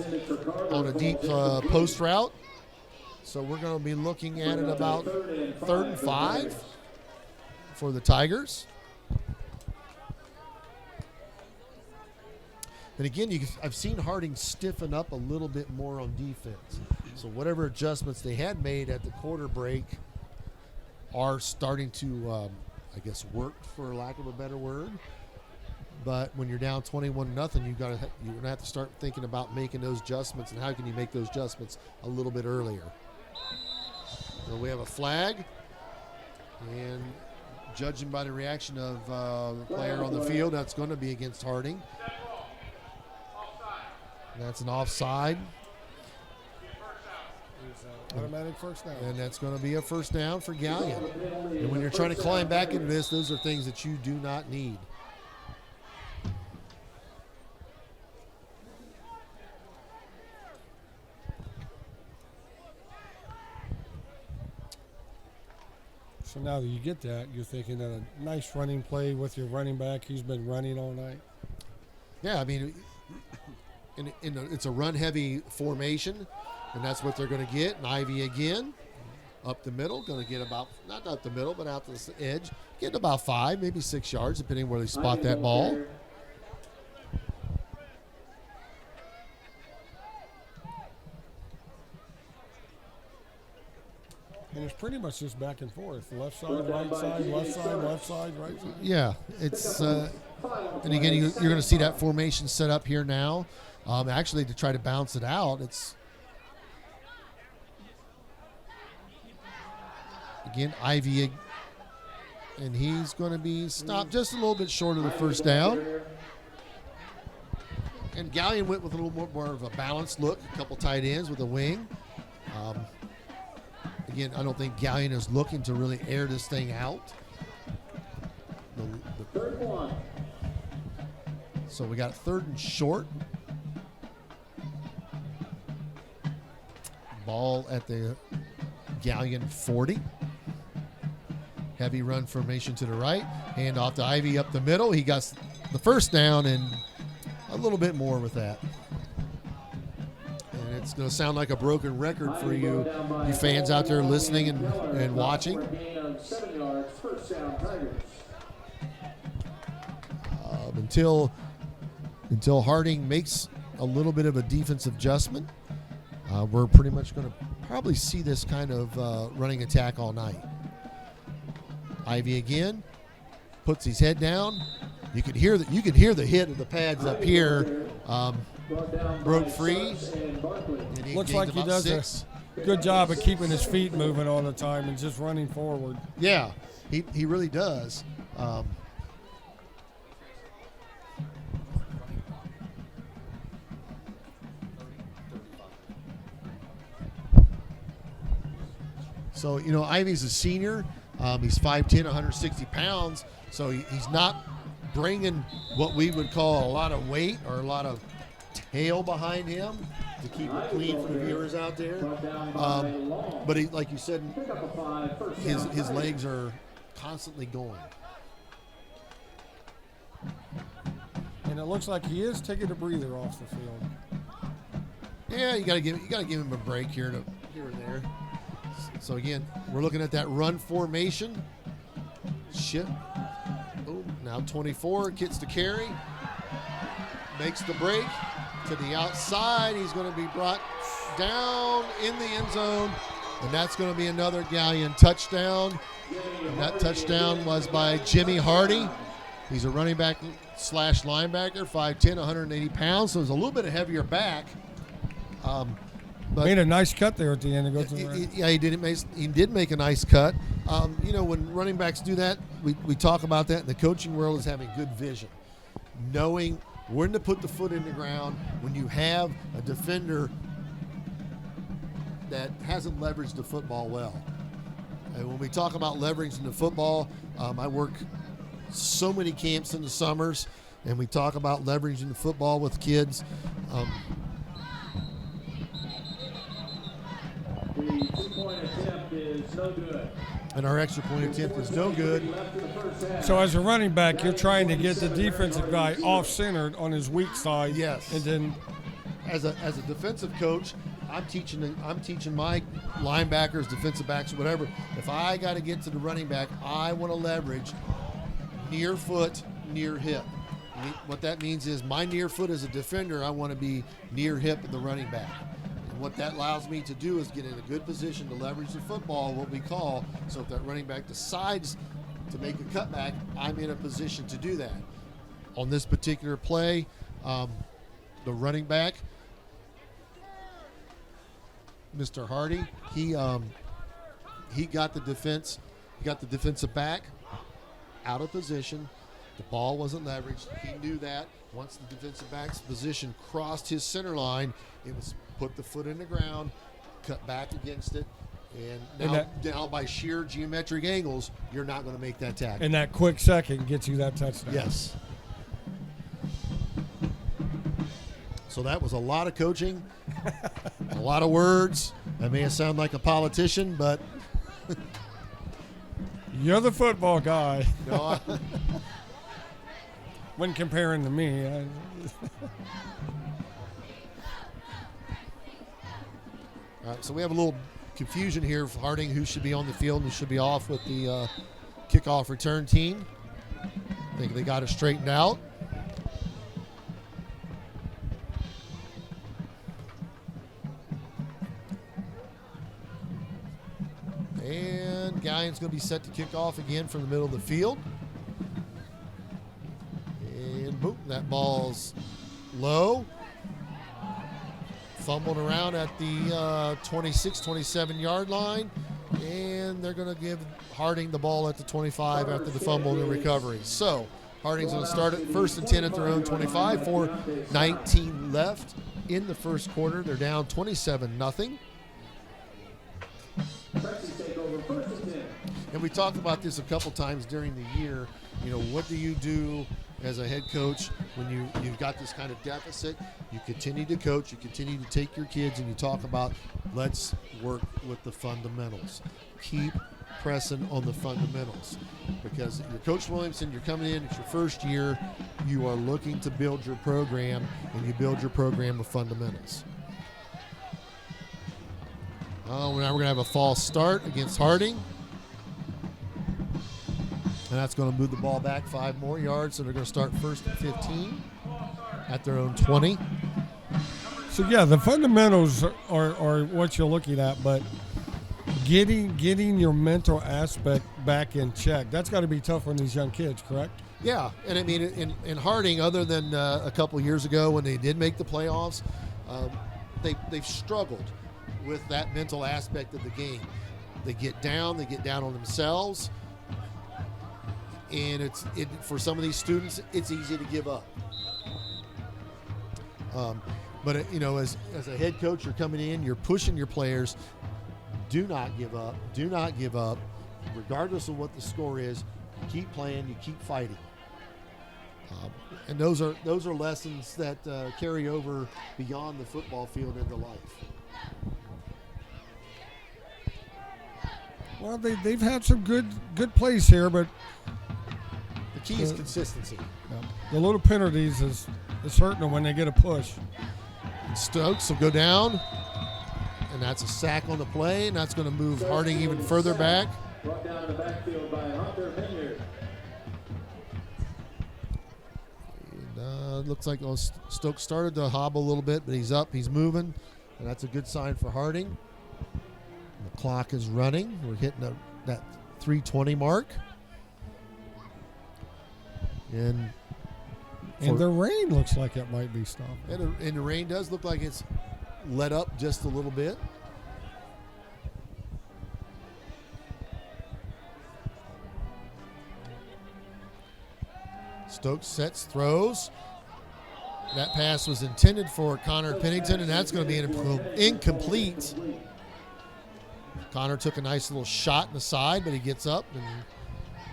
on a deep post route. So we're going to be looking at it about 3rd and 5 for the Tigers. And again, I've seen Harding stiffen up a little bit more on defense. So whatever adjustments they had made at the quarter break are starting to, work, for lack of a better word. But when you're down 21-0, you're going to have to start thinking about making those adjustments, and how can you make those adjustments a little bit earlier. So we have a flag, and judging by the reaction of the player on the field, that's going to be against Harding. That's an offside. Automatic first down. And that's going to be a first down for Galion. And when you're trying to climb back into this, those are things that you do not need. So now that you get that, you're thinking that a nice running play with your running back. He's been running all night. Yeah, I mean, it's a run-heavy formation, and that's what they're going to get. And Ivy again, up the middle, going to get about, not up the middle, but out to the edge, getting about 5, maybe 6 yards, depending where they spot that ball. And it's pretty much just back and forth. Left side, right side, left side, left side, right side. Yeah, it's and again, you're going to see that formation set up here now. Actually, to try to bounce it out, it's again Ivy, and he's going to be stopped just a little bit short of the first down. And Galion went with a little more of a balanced look, a couple tight ends with a wing. Again, I don't think Galion is looking to really air this thing out. So we got 3rd and short. Ball at the Galion 40. Heavy run formation to the right. Hand off to Ivy up the middle. He got the first down and a little bit more with that. And it's going to sound like a broken record for you fans out there listening and watching. Until Harding makes a little bit of a defensive adjustment, we're pretty much going to probably see this kind of running attack all night. Ivy again puts his head down. You could hear the hit of the pads up here. Broke free. Looks like he does a good job of keeping his feet moving all the time and just running forward. Yeah, he really does. So, Ivy's a senior. He's 5'10", 160 pounds. So he's not bringing what we would call a lot of weight or a lot of tail behind him to keep it clean for the viewers out there. But he, like you said, his legs are constantly going. And it looks like he is taking a breather off the field. Yeah, you gotta give him a break here and there. So again, we're looking at that run formation. Oh, now 24 gets the carry, makes the break to the outside. He's going to be brought down in the end zone, and that's going to be another Galion touchdown. And that touchdown was by Jimmy Hardy. He's a running back / linebacker, 5'10", 180 pounds, so he's a little bit heavier back. But made a nice cut there at the end. He did make a nice cut. When running backs do that, we talk about that in the coaching world as having good vision, knowing when to put the foot in the ground when you have a defender that hasn't leveraged the football well. And when we talk about leveraging the football, I work so many camps in the summers, and we talk about leveraging the football with kids. The 2-point attempt is no good. And our extra point attempt is no good. So as a running back, you're trying to get the defensive guy off-centered on his weak side. Yes. And then, as a defensive coach, I'm teaching my linebackers, defensive backs, whatever. If I got to get to the running back, I want to leverage near foot, near hip. What that means is my near foot as a defender, I want to be near hip of the running back. What that allows me to do is get in a good position to leverage the football, what we call, so if that running back decides to make a cutback, I'm in a position to do that. On this particular play, the running back, Mr. Hardy, he got the defensive back out of position. The ball wasn't leveraged. He knew that. Once the defensive back's position crossed his center line, it was put the foot in the ground, cut back against it, and now by sheer geometric angles, you're not going to make that tackle. And that quick second gets you that touchdown. Yes. So that was a lot of coaching, a lot of words. I may sound like a politician, but you're the football guy. No, when comparing to me. All right, so we have a little confusion here for Harding, who should be on the field and who should be off with the kickoff return team. I think they got it straightened out. And Galion's going to be set to kick off again from the middle of the field. And boom, that ball's low. Fumbling around at the 26, 27-yard line. And they're going to give Harding the ball at the 25 after the fumble and the recovery. So Harding's going to start at 1st and 10 at their own 25. 4:19 left in the first quarter. They're down 27-0. And we talked about this a couple times during the year. What do you do as a head coach, when you've got this kind of deficit, you continue to coach, you continue to take your kids, and you talk about, let's work with the fundamentals. Keep pressing on the fundamentals, because you're Coach Williamson, you're coming in, it's your first year, you are looking to build your program, and you build your program with fundamentals. Now we're going to have a false start against Harding. And that's going to move the ball back 5 more yards, so they're going to start first and 15 at their own 20. So, yeah, the fundamentals are what you're looking at, but getting your mental aspect back in check, that's got to be tough on these young kids, correct? Yeah, and I mean, in Harding, other than a couple years ago when they did make the playoffs, they've struggled with that mental aspect of the game. They get down on themselves, and for some of these students, it's easy to give up. But as a head coach, you're coming in, you're pushing your players. Do not give up. Do not give up, regardless of what the score is. You keep playing. You keep fighting. And those are lessons that carry over beyond the football field into life. Well, they've had some good plays here, but the key is consistency. The little penalties is hurting them when they get a push. And Stokes will go down, and that's a sack on the play, and that's going to move Harding even further back. Brought down in the backfield by Hunter Vineyard. Looks like Stokes started to hobble a little bit, but he's up, he's moving, and that's a good sign for Harding. The clock is running. We're hitting that 3:20 mark. And the rain looks like it might be stopping. And the rain does look like it's let up just a little bit. Stokes sets, throws. That pass was intended for Connor Pennington, and that's going to be incomplete. Connor took a nice little shot in the side, but he gets up and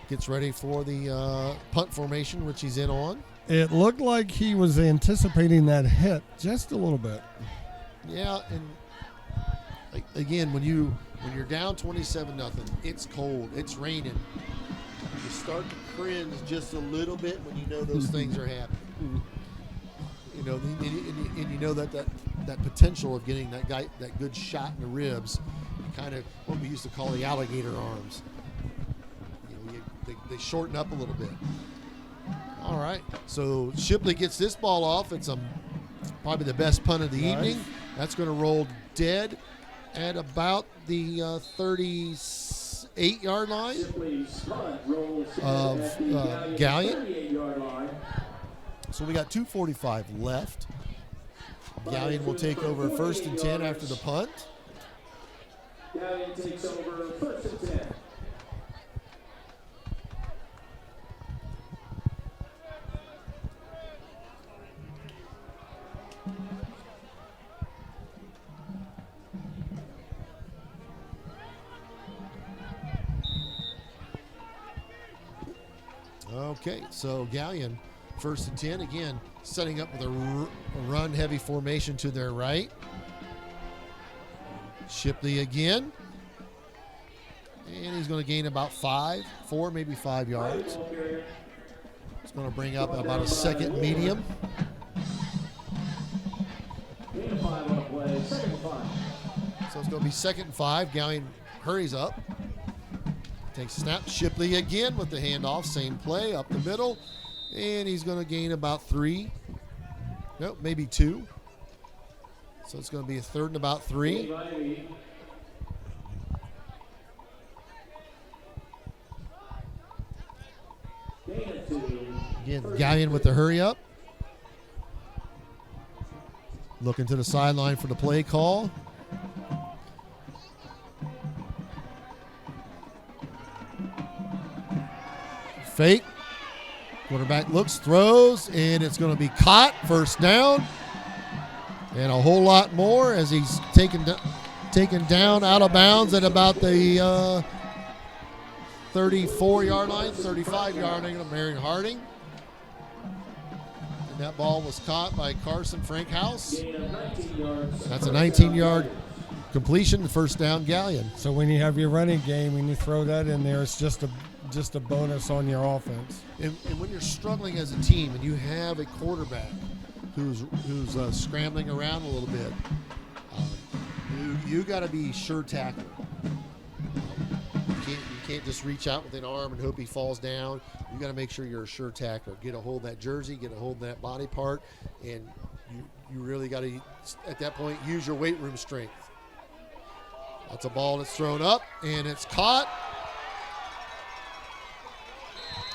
gets ready for the punt formation, which he's in on. It looked like he was anticipating that hit just a little bit. Yeah, and again, when you're down 27-0, it's cold, it's raining. You start to cringe just a little bit when you know those things are happening. And you know that potential of getting that good shot in the ribs, kind of what we used to call the alligator arms. They shorten up a little bit. All right, so Shipley gets this ball off. It's probably the best punt of the evening. That's going to roll dead at about the 38-yard line of Galion. So we got 2:45 left. Galion will take over first and 10 after the punt. Galion takes over first and 10. Okay, so Galion, first and 10, again, setting up with a run-heavy formation to their right. Shipley again. And he's going to gain about 4, maybe 5 yards. It's going to bring up about a second medium. So it's going to be second and 5. Galion hurries up. Takes a snap. Shipley again with the handoff. Same play up the middle. And he's going to gain about 3. Nope, maybe 2. So it's going to be a third and about 3. Again, Galion with the hurry up. Looking to the sideline for the play call. Fake. Quarterback looks, throws, and it's going to be caught. First down. And a whole lot more as he's taken down out of bounds at about the 34-yard line, 35-yard line of Marion Harding. And that ball was caught by Carson Frankhouse. Gain of 19 yards. That's a 19-yard completion, first down, Galion. So when you have your running game and you throw that in there, it's just a bonus on your offense. And when you're struggling as a team and you have a quarterback who's scrambling around a little bit, you got to be sure tackler. You can't just reach out with an arm and hope he falls down. You got to make sure you're a sure tackler. Get a hold of that jersey, get a hold of that body part, and you really got to, at that point, use your weight room strength. That's a ball that's thrown up, and it's caught.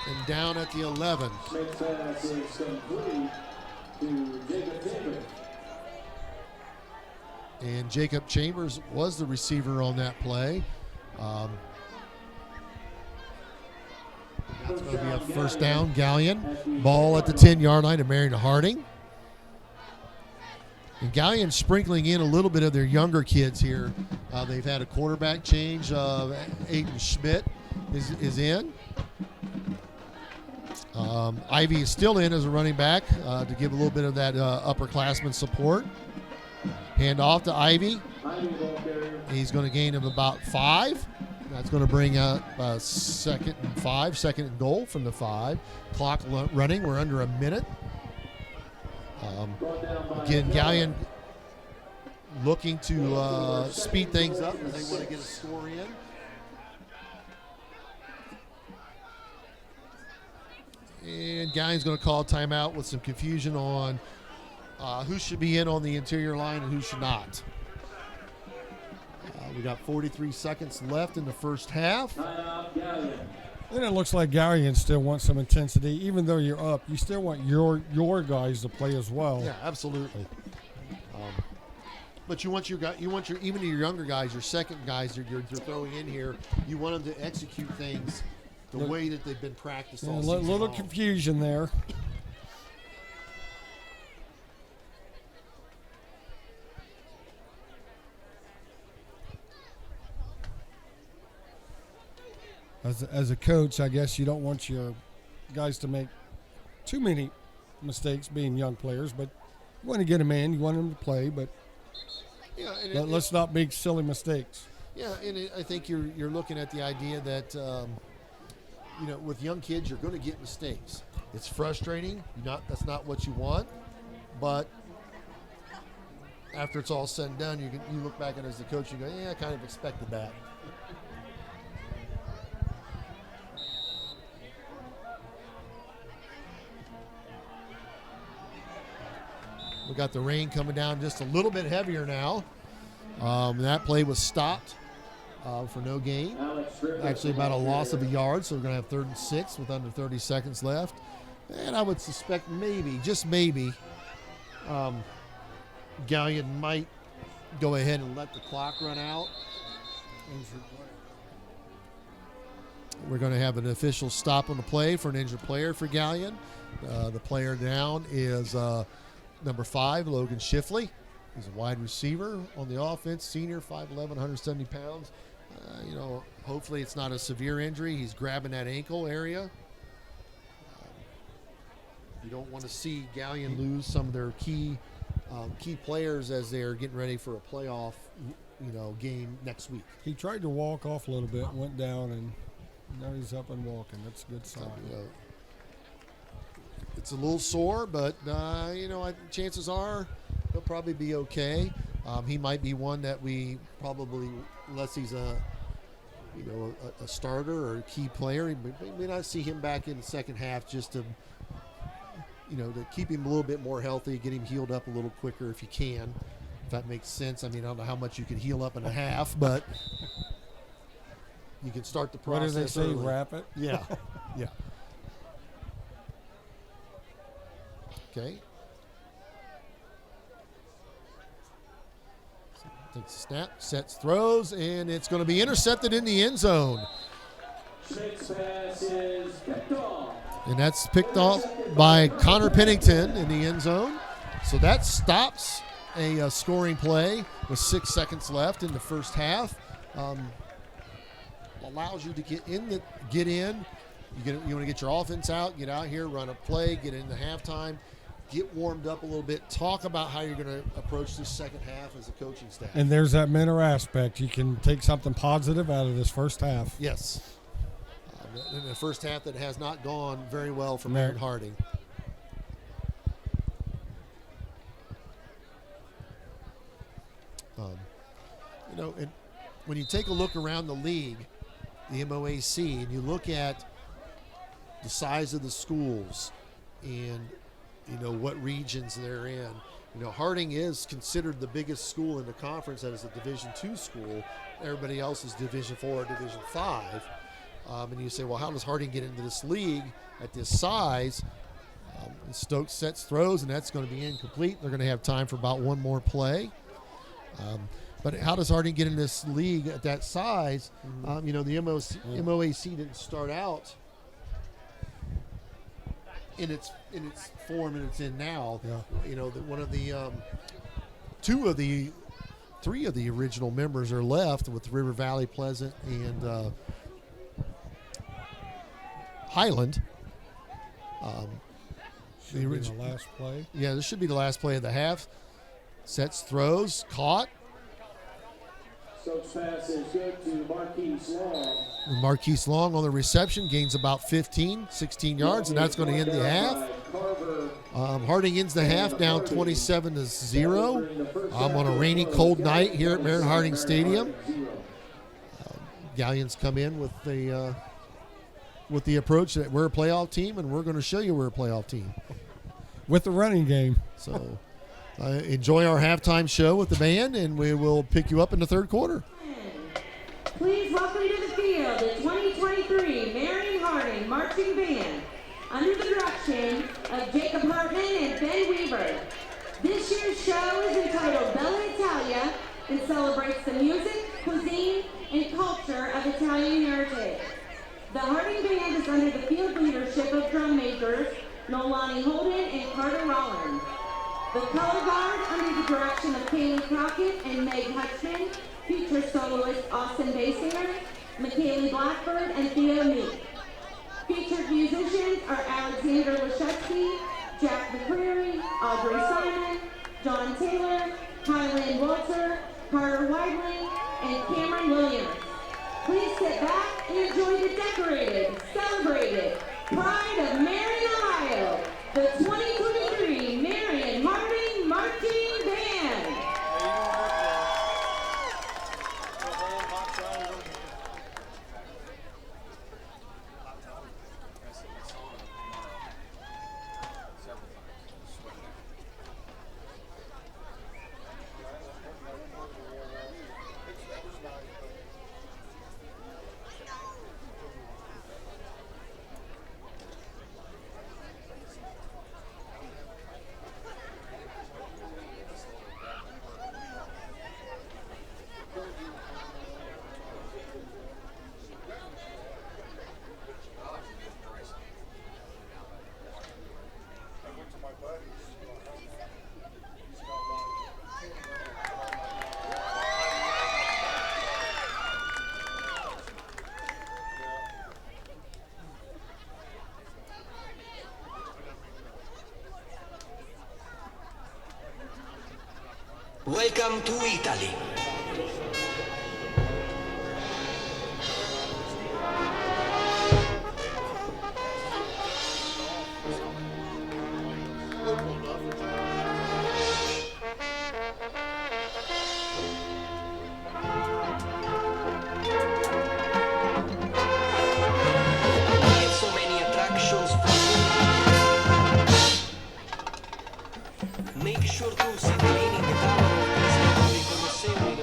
And down at the 11. Smith's pass is complete to Jacob Chambers. And Jacob Chambers was the receiver on that play. That's going to be a first down, Galion. Ball at the 10-yard line to Marion Harding. And Galion's sprinkling in a little bit of their younger kids here. They've had a quarterback change. Aiden Schmidt is in. Ivy is still in as a running back to give a little bit of that upperclassman support. Hand off to Ivy. He's going to gain him about 5. That's going to bring out second and goal from the 5. Clock running. We're under a minute. Again, Galion looking to speed things up as they want to get a score in. And Galion's going to call timeout with some confusion on who should be in on the interior line and who should not. We got 43 seconds left in the first half. And it looks like Galion still wants some intensity. Even though you're up, you still want your guys to play as well. Yeah, absolutely. But you want your even your younger guys, your second guys you're throwing in here. You want them to execute things the way that they've been practiced all season. A little long. confusion there. As a coach, I guess you don't want your guys to make too many mistakes being young players, but you want to get them in, you want them to play, but let's not make silly mistakes. Yeah, and I think you're looking at the idea that with young kids, you're going to get mistakes. It's frustrating. That's not what you want, but after it's all said and done, you look back at it as the coach and go, yeah, I kind of expected that. We got the rain coming down just a little bit heavier now. That play was stopped for no gain. Actually about a loss of a yard, so we're going to have 3rd and 6 with under 30 seconds left. And I would suspect maybe, just maybe, Galion might go ahead and let the clock run out. We're going to have an official stop on the play for an injured player for Galion. The player down is number 5, Logan Shifley. He's a wide receiver on the offense, senior, 5'11", 170 pounds. Hopefully it's not a severe injury. He's grabbing that ankle area. You don't want to see Galion lose some of their key players as they're getting ready for a playoff, game next week. He tried to walk off a little bit, went down, and now he's up and walking. That's a good sign. It's a little sore, but chances are he'll probably be okay. He might be one that we probably, unless he's a starter or a key player, we may not see him back in the second half just to keep him a little bit more healthy, get him healed up a little quicker if you can. If that makes sense. I mean, I don't know how much you can heal up in a half, but you can start the process. What do they say? Early. Wrap it. Yeah, yeah. Okay. Takes a snap, sets, throws, and it's going to be intercepted in the end zone. Smith's pass is picked off. And that's picked off by Connor Pennington in the end zone. So that stops a scoring play with 6 seconds left in the first half. Allows you to get in. You want to get your offense out, get out here, run a play, get into halftime. get warmed up a little bit, talk about how you're going to approach this second half as a coaching staff. And there's that mentor aspect. You can take something positive out of this first half. Yes. In the first half that has not gone very well for Marion Harding. And when you take a look around the league, the MOAC, and you look at the size of the schools and, what regions they're in, Harding is considered the biggest school in the conference that is a Division II school. Everybody else is Division IV or Division V. And you say, well, how does Harding get into this league at this size? Stokes sets throws, and that's going to be incomplete. They're going to have time for about one more play. But how does Harding get in this league at that size? The MOAC didn't start out in its form that it's in now. Yeah. One of the three of the original members are left with River Valley, Pleasant, and Highland. The last play. Yeah, this should be the last play of the half. Sets, throws, caught. Stokes pass is good to Marquise Long. And Marquise Long on the reception gains about 16 yards, and that's going to end the half. Harding ends the half down 27-0 on a rainy, cold night here at Marion Harding Stadium. Galleons come in with the approach that we're a playoff team, and we're going to show you we're a playoff team. With the running game. So enjoy our halftime show with the band, and we will pick you up in the third quarter. Please welcome to the field the 2023 Marion Harding Marching Band under the direction of Jacob Hartman and Ben Weaver. This year's show is entitled Bella Italia and celebrates the music, cuisine, and culture of Italian heritage. The Harding Band is under the field leadership of drum majors Nolani Holden and Carter Rollins. The color guard, under the direction of Kaylee Crockett and Meg Hutchman, feature soloist Austin Basinger, McKaylee Blackbird, and Theo Meek. Featured musicians are Alexander Lashetsky, Jack McCreary, Audrey Simon, John Taylor, Kylan Walter, Carter Weidling, and Cameron Williams. Please sit back and enjoy the decorated, celebrated pride of Marion, Ohio, the 2023 Marion Harding Marching Band. Welcome to Italy. Make sure to sit in the tower of the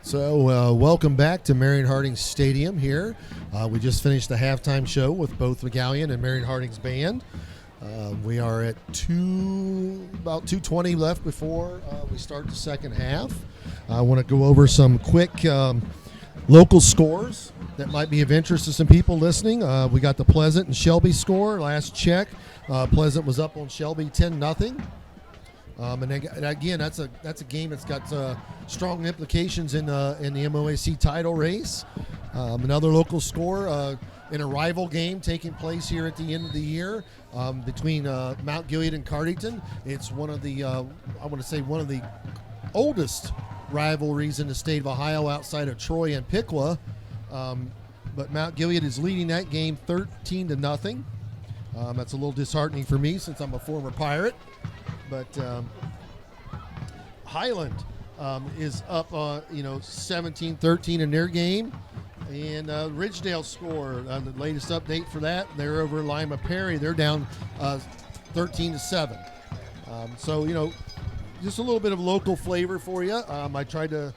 So welcome back to Marion Harding Stadium here. We just finished the halftime show with both the Galion and Marion Harding's band. We are at about 2:20 left before we start the second half. I want to go over some quick local scores. that might be of interest to some people listening. We got the Pleasant and Shelby score. Last check, Pleasant was up on Shelby 10-0. And again, that's a game that's got strong implications in the MOAC title race. Another local score in a rival game taking place here at the end of the year between Mount Gilead and Cardington. It's one of the one of the oldest rivalries in the state of Ohio outside of Troy and Piqua. But Mount Gilead is leading that game 13-0. That's a little disheartening for me since I'm a former Pirate. But Highland is up 17-13 in their game. And Ridgedale score, the latest update for that, they're over Lima Perry. They're down 13-7. So, just a little bit of local flavor for you. I tried to,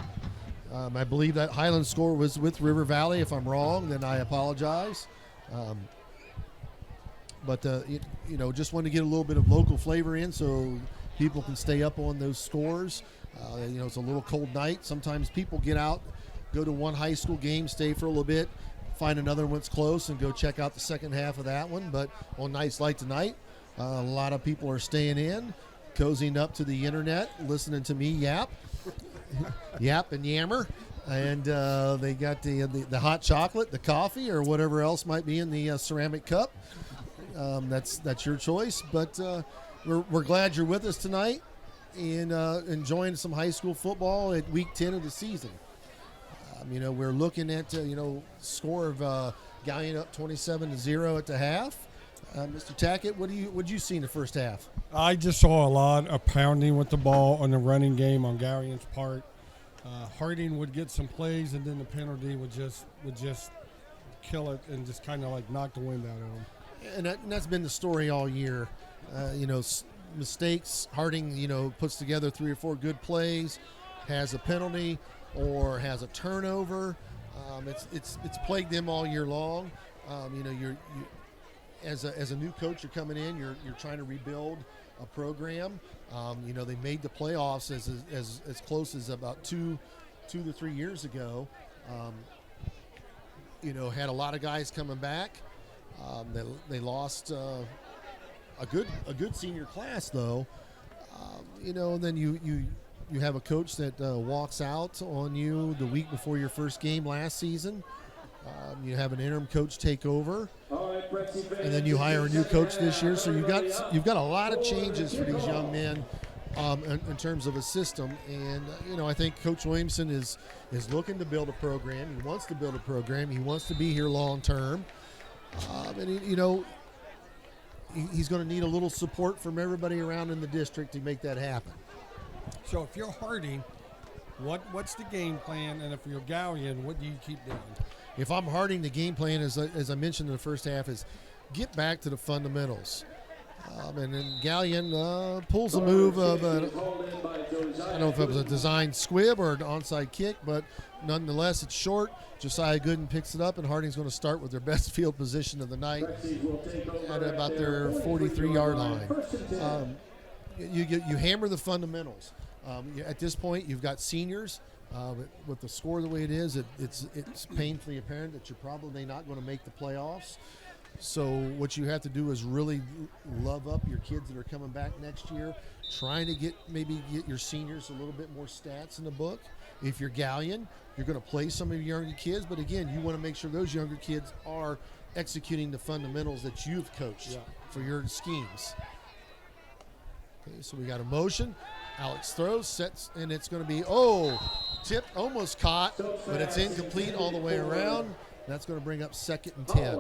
I believe that Highland score was with River Valley. If I'm wrong, then I apologize. But just wanted to get a little bit of local flavor in so people can stay up on those scores. It's a little cold night. Sometimes people get out, go to one high school game, stay for a little bit, find another one that's close, and go check out the second half of that one. But on nights like tonight, a lot of people are staying in, cozying up to the internet, listening to me yap and yammer. And they got the hot chocolate, the coffee, or whatever else might be in the ceramic cup. That's your choice. But we're glad you're with us tonight and enjoying some high school football at week 10 of the season. We're looking at score of Galion up 27-0 at the half. Mr. Tackett, what did you see in the first half? I just saw a lot of pounding with the ball on the running game on Galion's part. Harding would get some plays, and then the penalty would just kill it and just kind of like knock the wind out of them. And that's been the story all year. Mistakes. Harding, puts together 3 or 4 good plays, has a penalty or has a turnover. It's plagued them all year long. You're as a new coach, you're coming in. You're trying to rebuild a program. They made the playoffs as close as about two to 3 years ago. Had a lot of guys coming back. They lost a good senior class though. And then you have a coach that walks out on you the week before your first game last season. You have an interim coach take over, and then you hire a new coach this year. So you've got a lot of changes for these young men in terms of a system. And I think Coach Williamson is looking to build a program. He wants to build a program. He wants to be here long term, and he's going to need a little support from everybody around in the district to make that happen. So if you're Harding, what's the game plan? And if you're Galion, what do you keep doing? If I'm Harding, the game plan, as I mentioned in the first half, is get back to the fundamentals. And then Galion pulls a move of I don't know if it was a designed squib or an onside kick, but nonetheless, it's short. Josiah Gooden picks it up, and Harding's going to start with their best field position of the night at about their 43-yard line. You hammer the fundamentals. At this point, you've got seniors. With the score the way it is, it's painfully apparent that you're probably not going to make the playoffs. So what you have to do is really love up your kids that are coming back next year, trying to get your seniors a little bit more stats in the book. If you're Galion, you're going to play some of your younger kids, but again, you want to make sure those younger kids are executing the fundamentals that you've coached for your schemes. Okay, so we got a motion. Alex throws, sets, and it's going to be, tipped, almost caught, but it's incomplete all the way around. That's going to bring up 2nd and 10.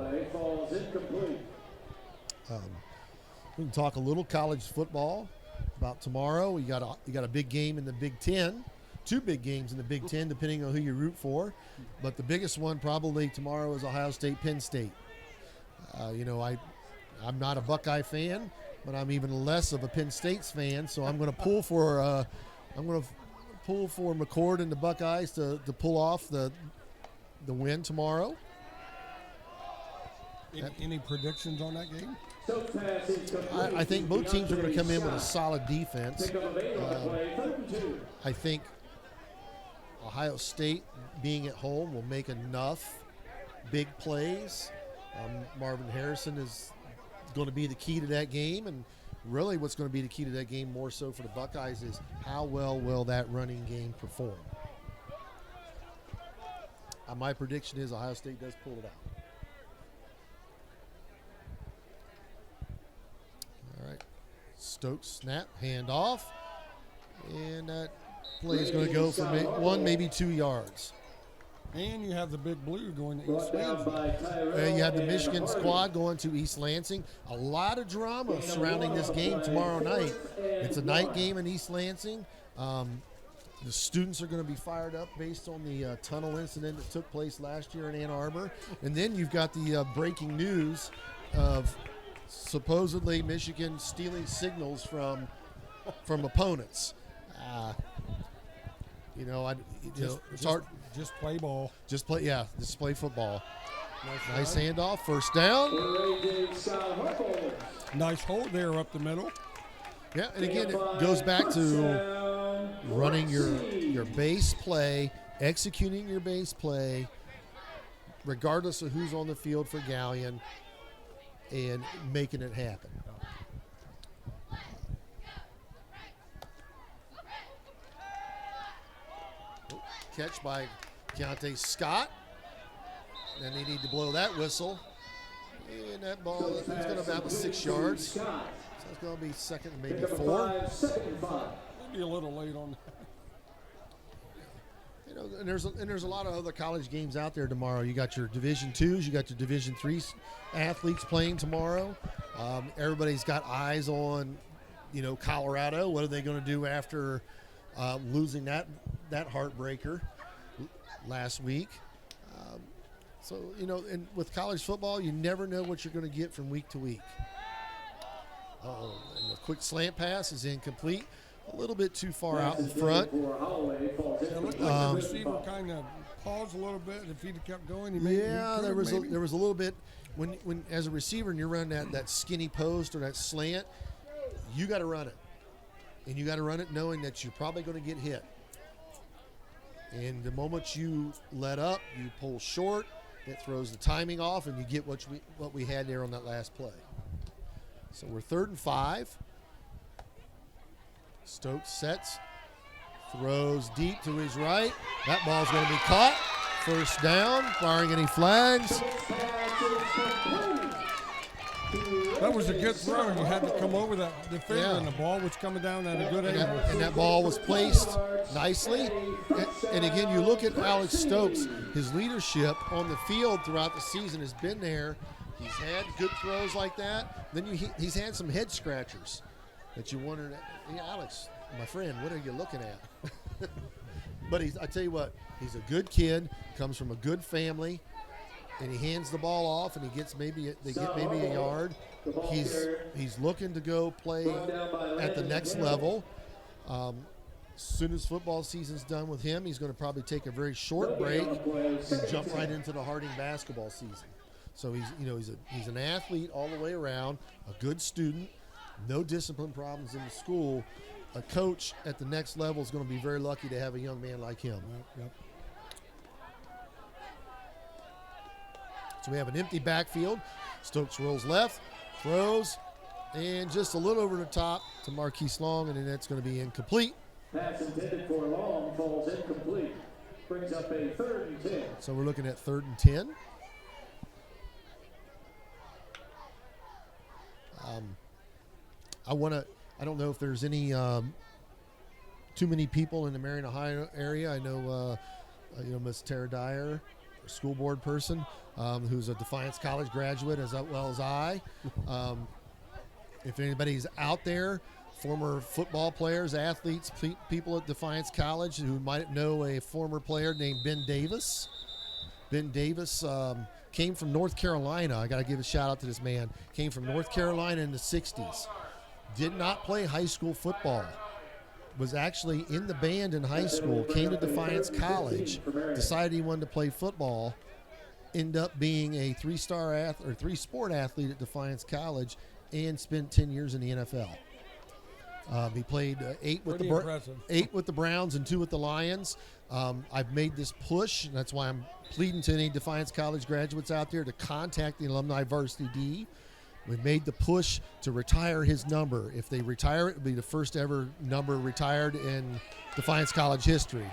We can talk a little college football about tomorrow. You got a big game in the Big Ten, 2 big games in the Big Ten, depending on who you root for. But the biggest one probably tomorrow is Ohio State, Penn State. I'm not a Buckeye fan, but I'm even less of a Penn State's fan. So I'm going to pull for McCord and the Buckeyes to pull off the win tomorrow. Any predictions on that game? I think both teams are going to come in with a solid defense. I think Ohio State being at home will make enough big plays. Marvin Harrison is going to be the key to that game, and really what's going to be the key to that game more so for the Buckeyes is how well will that running game perform. My prediction is Ohio State does pull it out. All right. Stokes snap, hand off, and that play is going to go for 1, maybe 2 yards. And you have the Big Blue going to East Lansing. And you have the Michigan squad going to East Lansing. A lot of drama surrounding this game tomorrow night. It's a night game in East Lansing. The students are going to be fired up based on the tunnel incident that took place last year in Ann Arbor. And then you've got the breaking news of supposedly Michigan stealing signals from opponents. It's hard. Just play ball. Just play football. Nice handoff, first down. Nice hold there up the middle. Yeah, and again, it goes back to running your base play, executing your base play, regardless of who's on the field for Galion, and making it happen. Catch by Keontae Scott. Then they need to blow that whistle. And that ball is going to about 6 yards. So it's going to be second and maybe 4. Maybe a little late on that. And there's a lot of other college games out there tomorrow. You got your Division IIs, you got your Division III athletes playing tomorrow. Everybody's got eyes on, Colorado. What are they going to do after losing that heartbreaker last week? And with college football, you never know what you're going to get from week to week. And the quick slant pass is incomplete. A little bit too far out in front. It looked like the receiver kind of paused a little bit. If he'd have kept going, there was a little bit when as a receiver and you're running that skinny post or that slant, you got to run it, and you got to run it knowing that you're probably going to get hit. And the moment you let up, you pull short. It throws the timing off, and you get what we had there on that last play. So we're 3rd and 5. Stokes sets, throws deep to his right. That ball's going to be caught. First down, barring any flags. That was a good throw. You had to come over that defender, and the ball was coming down at a good angle. And that ball was placed nicely. And again, you look at Alex Stokes, his leadership on the field throughout the season has been there. He's had good throws like that. Then he's had some head scratchers that you wondered, hey, Alex, my friend, what are you looking at? But I tell you what, he's a good kid, comes from a good family, and he hands the ball off, and he gets maybe a yard. He's looking to go play at the next level. As soon as football season's done with him, he's going to probably take a very short break and jump right into the Harding basketball season. So he's an athlete all the way around, a good student, no discipline problems in the school. A coach at the next level is going to be very lucky to have a young man like him. Yep. So we have an empty backfield. Stokes rolls left, throws, and just a little over the top to Marquise Long, and then that's going to be incomplete. Pass intended for Long falls incomplete. Brings up a 3rd and 10. So we're looking at 3rd and 10. I don't know if there's any too many people in the Marion, Ohio area. I know, Miss Tara Dyer, a school board person, who's a Defiance College graduate as well as I. If anybody's out there, former football players, athletes, people at Defiance College who might know a former player named Ben Davis. Ben Davis came from North Carolina. I got to give a shout out to this man. Came from North Carolina in the 60s. Did not play high school football. Was actually in the band in high school. Came to Defiance College. Decided he wanted to play football. Ended up being a 3-sport athlete at Defiance College, and spent 10 years in the NFL. He played eight with Pretty impressive. 8 with the Browns and 2 with the Lions. I've made this push, and that's why I'm pleading to any Defiance College graduates out there to contact the Alumni Varsity D. We've made the push to retire his number. If they retire it, it'll be the first ever number retired in Defiance College history.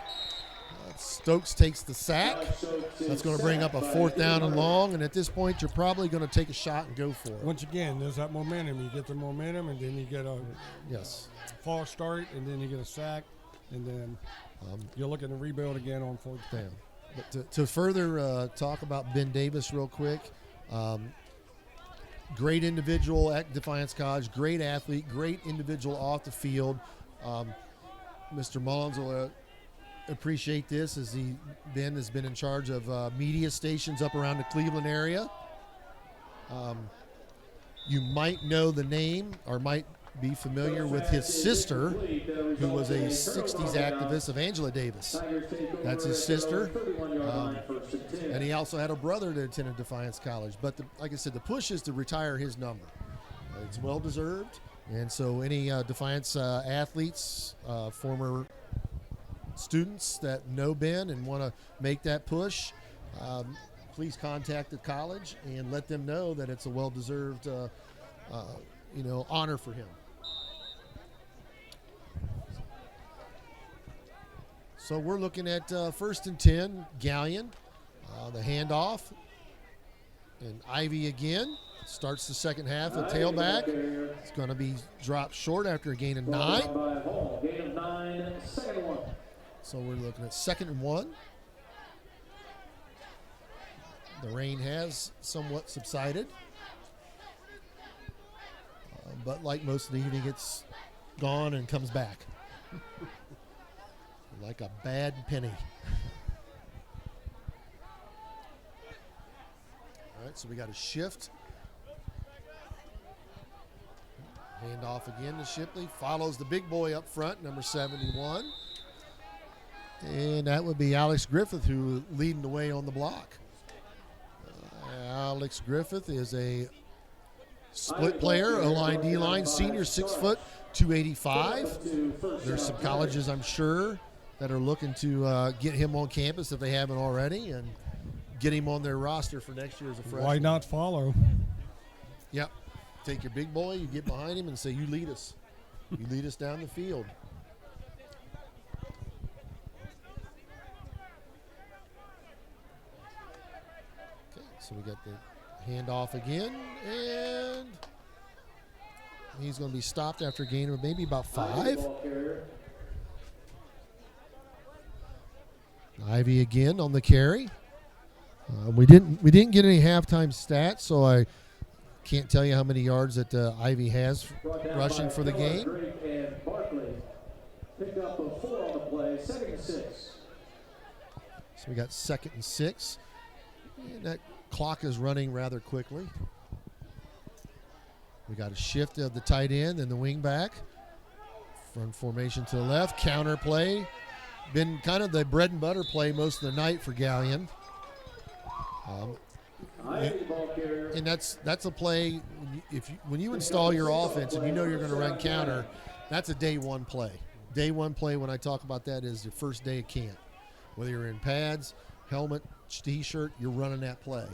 Stokes takes the sack. That's going to bring up a 4th down and long, and at this point, you're probably going to take a shot and go for it. Once again, there's that momentum. You get the momentum, and then you get a false start, and then you get a sack, and then you're looking to rebuild again on 4th down. But to further talk about Ben Davis real quick, great individual at Defiance College, great athlete, great individual off the field. Mr. Mullins will appreciate this, as Ben has been in charge of media stations up around the Cleveland area. You might know the name or might be familiar with his sister, who was a 60s activist, of Angela Davis. That's his sister. And he also had a brother that attended Defiance College. But like I said, the push is to retire his number. It's well-deserved. And so any Defiance athletes, former students that know Ben and want to make that push, please contact the college and let them know that it's a well-deserved honor for him. So we're looking at 1st and 10, Galion. The handoff. And Ivy again starts the second half with tailback. It's going to be dropped short after a gain of 9. Gain of 9, 2nd and 1. So we're looking at 2nd and 1. The rain has somewhat subsided. But like most of the evening, it's gone and comes back. Like a bad penny. All right, so we got a shift. Hand off again to Shipley. Follows the big boy up front, number 71. And that would be Alex Griffith, who leading the way on the block. Alex Griffith is a split player, O-line, D-line, senior, 6 foot, 285. There's some colleges, I'm sure, that are looking to get him on campus if they haven't already, and get him on their roster for next year as a freshman. Why not follow? Yep. Take your big boy, you get behind him and say, you lead us. You lead us down the field. Okay, so we got the handoff again, and he's going to be stopped after a gain of maybe about 5. Ivy again on the carry. We didn't get any halftime stats, so I can't tell you how many yards that Ivy has rushing for the game. And Barkley picked up a 4 on the play, 2nd and 6. So we got 2nd and 6. And that clock is running rather quickly. We got a shift of the tight end and the wing back. Front formation to the left. Counter play. Been kind of the bread and butter play most of the night for Galion. And that's a play, when you install your offense and you know you're going to run counter, that's a day one play. Day one play, when I talk about that, is the first day of camp. Whether you're in pads, helmet, t-shirt, you're running that play.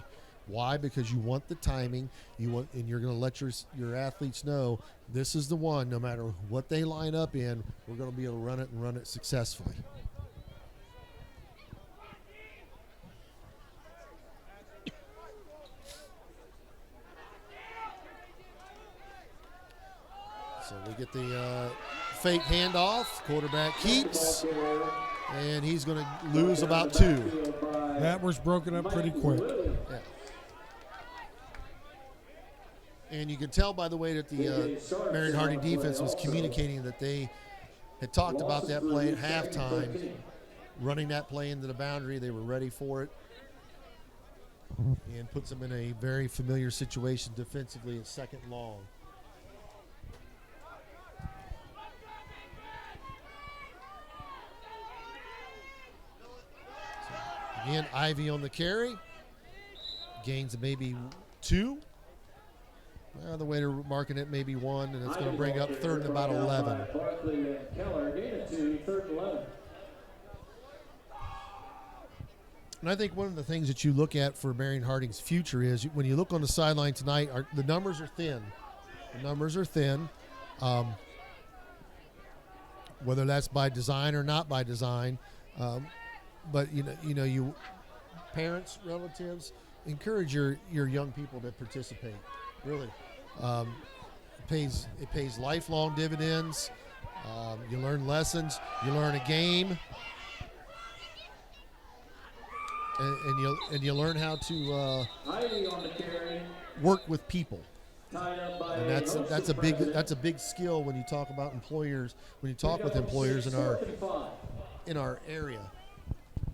Why? Because you want the timing, and you're going to let your athletes know this is the one. No matter what they line up in, we're going to be able to run it and run it successfully. So we get the fake handoff. Quarterback keeps, and he's going to lose about 2. That was broken up pretty quick. Yeah. And you can tell by the way that the Marion Harding defense was communicating that they had talked about that play at halftime, running that play into the boundary. They were ready for it, and puts them in a very familiar situation defensively at 2nd and long. Again, Ivy on the carry. Gains of maybe 2. The way they're marking it, maybe 1, and it's going to bring up 3rd and about 11. Barkley and Keller gain it to 3rd and 11. And I think one of the things that you look at for Marion Harding's future is when you look on the sideline tonight, the numbers are thin. The numbers are thin. Whether that's by design or not by design, but you parents, relatives, encourage your young people to participate. Really, it pays lifelong dividends. You learn lessons. You learn a game, and you learn how to work with people. And that's a big skill when you talk about employers. When you talk with employers in our area,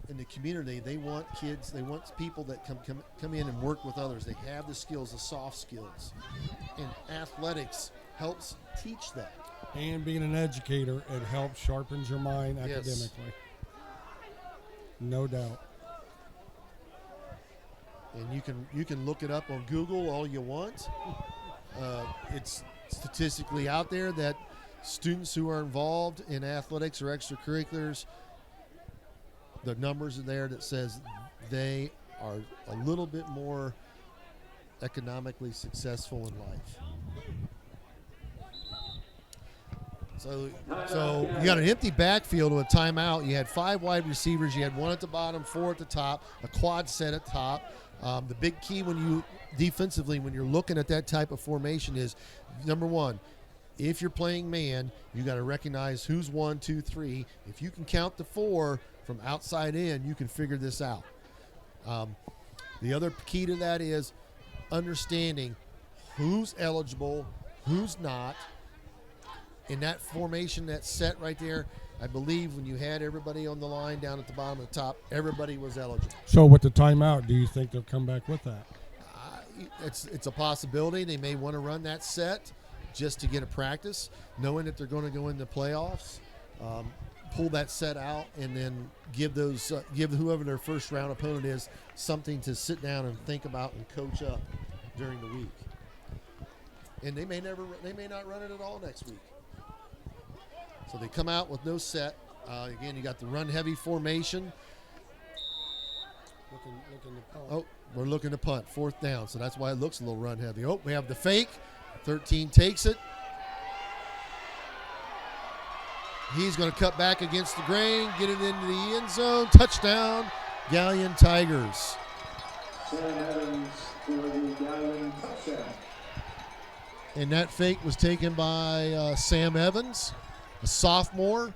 in the community, they want kids. They want people that come in and work with others. They have the skills, the soft skills, and athletics helps teach that. And being an educator, it helps sharpens your mind academically. No doubt. And you can look it up on Google all you want. It's statistically out there that students who are involved in athletics or extracurriculars, the numbers are there that says they are a little bit more economically successful in life. So you got an empty backfield with a timeout. You had 5 wide receivers. You had 1 at the bottom, 4 at the top, a quad set at top. The big key defensively when you're looking at that type of formation is, number 1, if you're playing man, you got to recognize who's 1, 2, 3. If you can count to 4 from outside in, you can figure this out. The other key to that is understanding who's eligible, who's not. In that formation, that set right there, I believe when you had everybody on the line down at the bottom of the top, everybody was eligible. So with the timeout, do you think they'll come back with that? It's a possibility. They may want to run that set just to get a practice, knowing that they're going to go into playoffs, pull that set out, and then give whoever their first round opponent is something to sit down and think about and coach up during the week. And they may not run it at all next week. So they come out with no set. Again, you got the run-heavy formation. Looking to punt. Oh, we're looking to punt. 4th down, so that's why it looks a little run-heavy. Oh, we have the fake. 13 takes it. He's going to cut back against the grain, get it into the end zone. Touchdown, Galion Tigers. Sam Evans for the Galion touchdown. And that fake was taken by Sam Evans, a sophomore,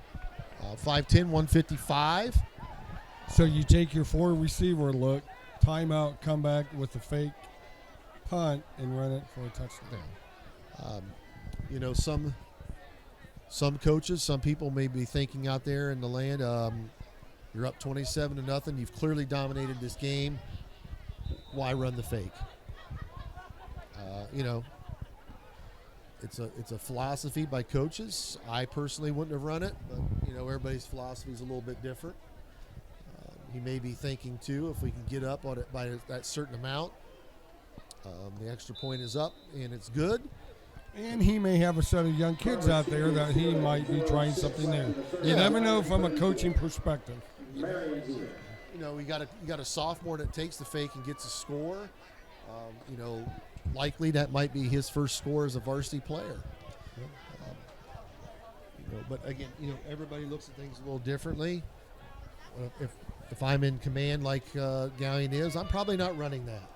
5'10", 155. So you take your 4 receiver look, timeout, come back with the fake punt, and run it for a touchdown. Some coaches, some people may be thinking out there in the land, you're up 27-0. You've clearly dominated this game. Why run the fake? It's a philosophy by coaches. I personally wouldn't have run it, but everybody's philosophy is a little bit different. He may be thinking too, if we can get up on it by that certain amount, the extra point is up and it's good. And he may have a set of young kids out there that he might be trying something there. You never know from a coaching perspective. We got a sophomore that takes the fake and gets a score. Likely that might be his first score as a varsity player. But again, everybody looks at things a little differently. If I'm in command like Galion is, I'm probably not running that.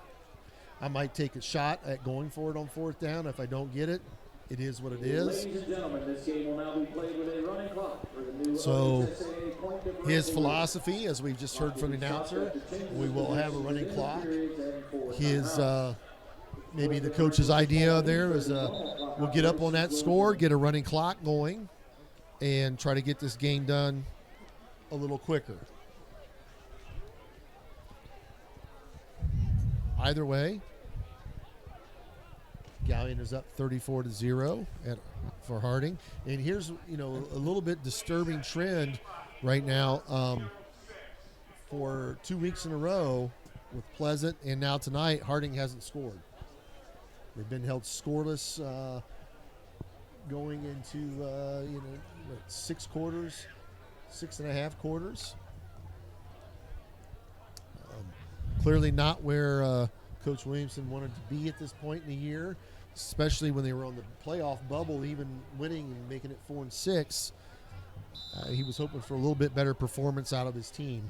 I might take a shot at going for it on 4th down. If I don't get it, it is what it is. Ladies and gentlemen, this game will now be played with a running clock for the new So OSSA point differential. His philosophy, as we've just heard from the announcer, we will have a running clock. His maybe the coach's idea there is we'll get up on that score, get a running clock going, and try to get this game done a little quicker. Either way, Galion is up 34-0 for Harding. And here's a little bit disturbing trend right now. For 2 weeks in a row with Pleasant and now tonight, Harding hasn't scored. They've been held scoreless going into 6 quarters, 6.5 quarters. Clearly not where Coach Williamson wanted to be at this point in the year, especially when they were on the playoff bubble, even winning and making it 4-6. He was hoping for a little bit better performance out of his team.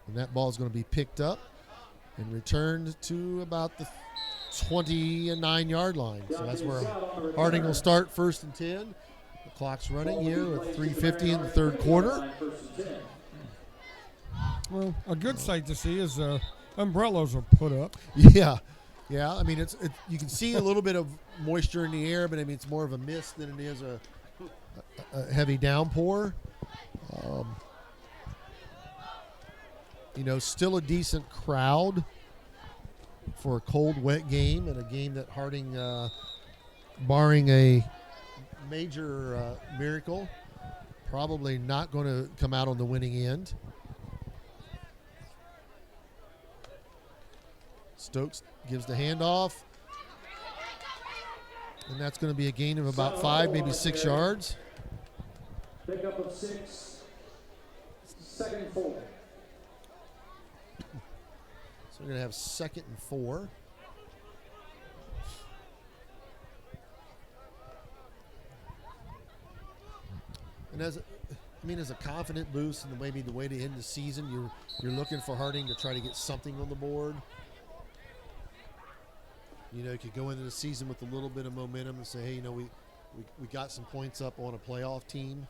And that ball is going to be picked up and returned to about the 29-yard line. So that's where Harding will start 1st and 10. The clock's running here with 3:50 in the third quarter. Well, a good sight to see is umbrellas are put up. Yeah. I mean, you can see a little bit of moisture in the air, but I mean, it's more of a mist than it is a heavy downpour. Still a decent crowd for a cold, wet game, and a game that Harding, barring a major miracle, probably not going to come out on the winning end. Stokes gives the handoff, and that's going to be a gain of about 5, maybe 6 yards. Pickup of 6, 2nd and 4. So we're going to have 2nd and 4. And as a confident boost, and maybe the way to end the season, you're looking for Harding to try to get something on the board. You could go into the season with a little bit of momentum and say, hey, we got some points up on a playoff team.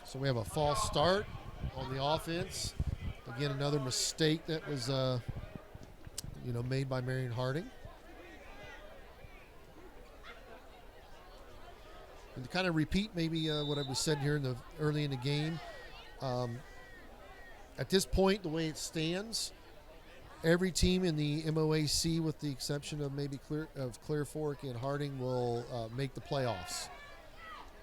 So we have a false start on the offense. Again, another mistake that was, made by Marion Harding. And to kind of repeat maybe what I was said here early in the game, at this point, the way it stands, every team in the MOAC, with the exception of maybe Clear Fork and Harding, will make the playoffs.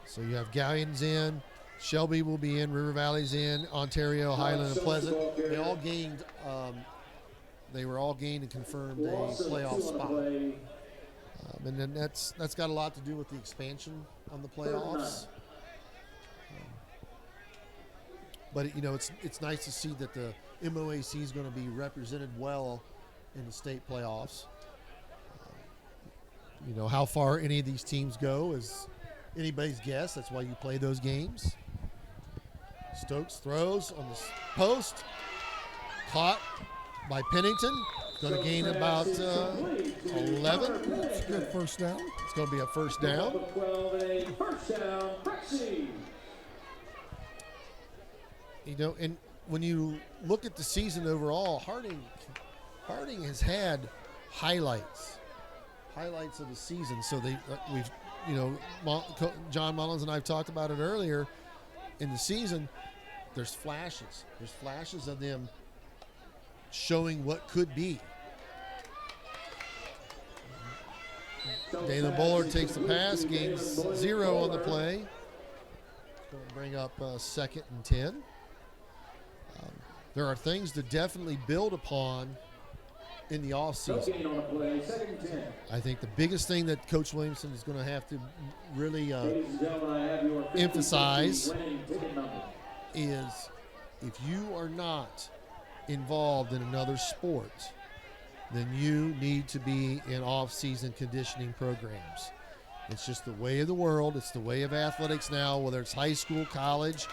So you have Galion's in, Shelby will be in, River Valley's in, Ontario, Highland, and Pleasant. They all gained. They were all gained and confirmed a playoff spot. And then that's got a lot to do with the expansion on the playoffs. But it's nice to see that the MOAC is going to be represented well in the state playoffs. How far any of these teams go is anybody's guess. That's why you play those games. Stokes throws on the post, caught by Pennington. Going to gain about 11. That's a good first down. It's going to be a first down. 12 and a first down, Prexy. And when you look at the season overall, Harding has had highlights of the season. So John Mullins and I have talked about it earlier. In the season, there's flashes. There's flashes of them showing what could be. Dalen Bullard takes the pass, gains 0 on the play. Going to bring up 2nd and 10. There are things to definitely build upon in the offseason. I think the biggest thing that Coach Williamson is going to have to really emphasize is if you are not involved in another sport, then you need to be in off-season conditioning programs. It's just the way of the world. It's the way of athletics now, whether it's high school, college.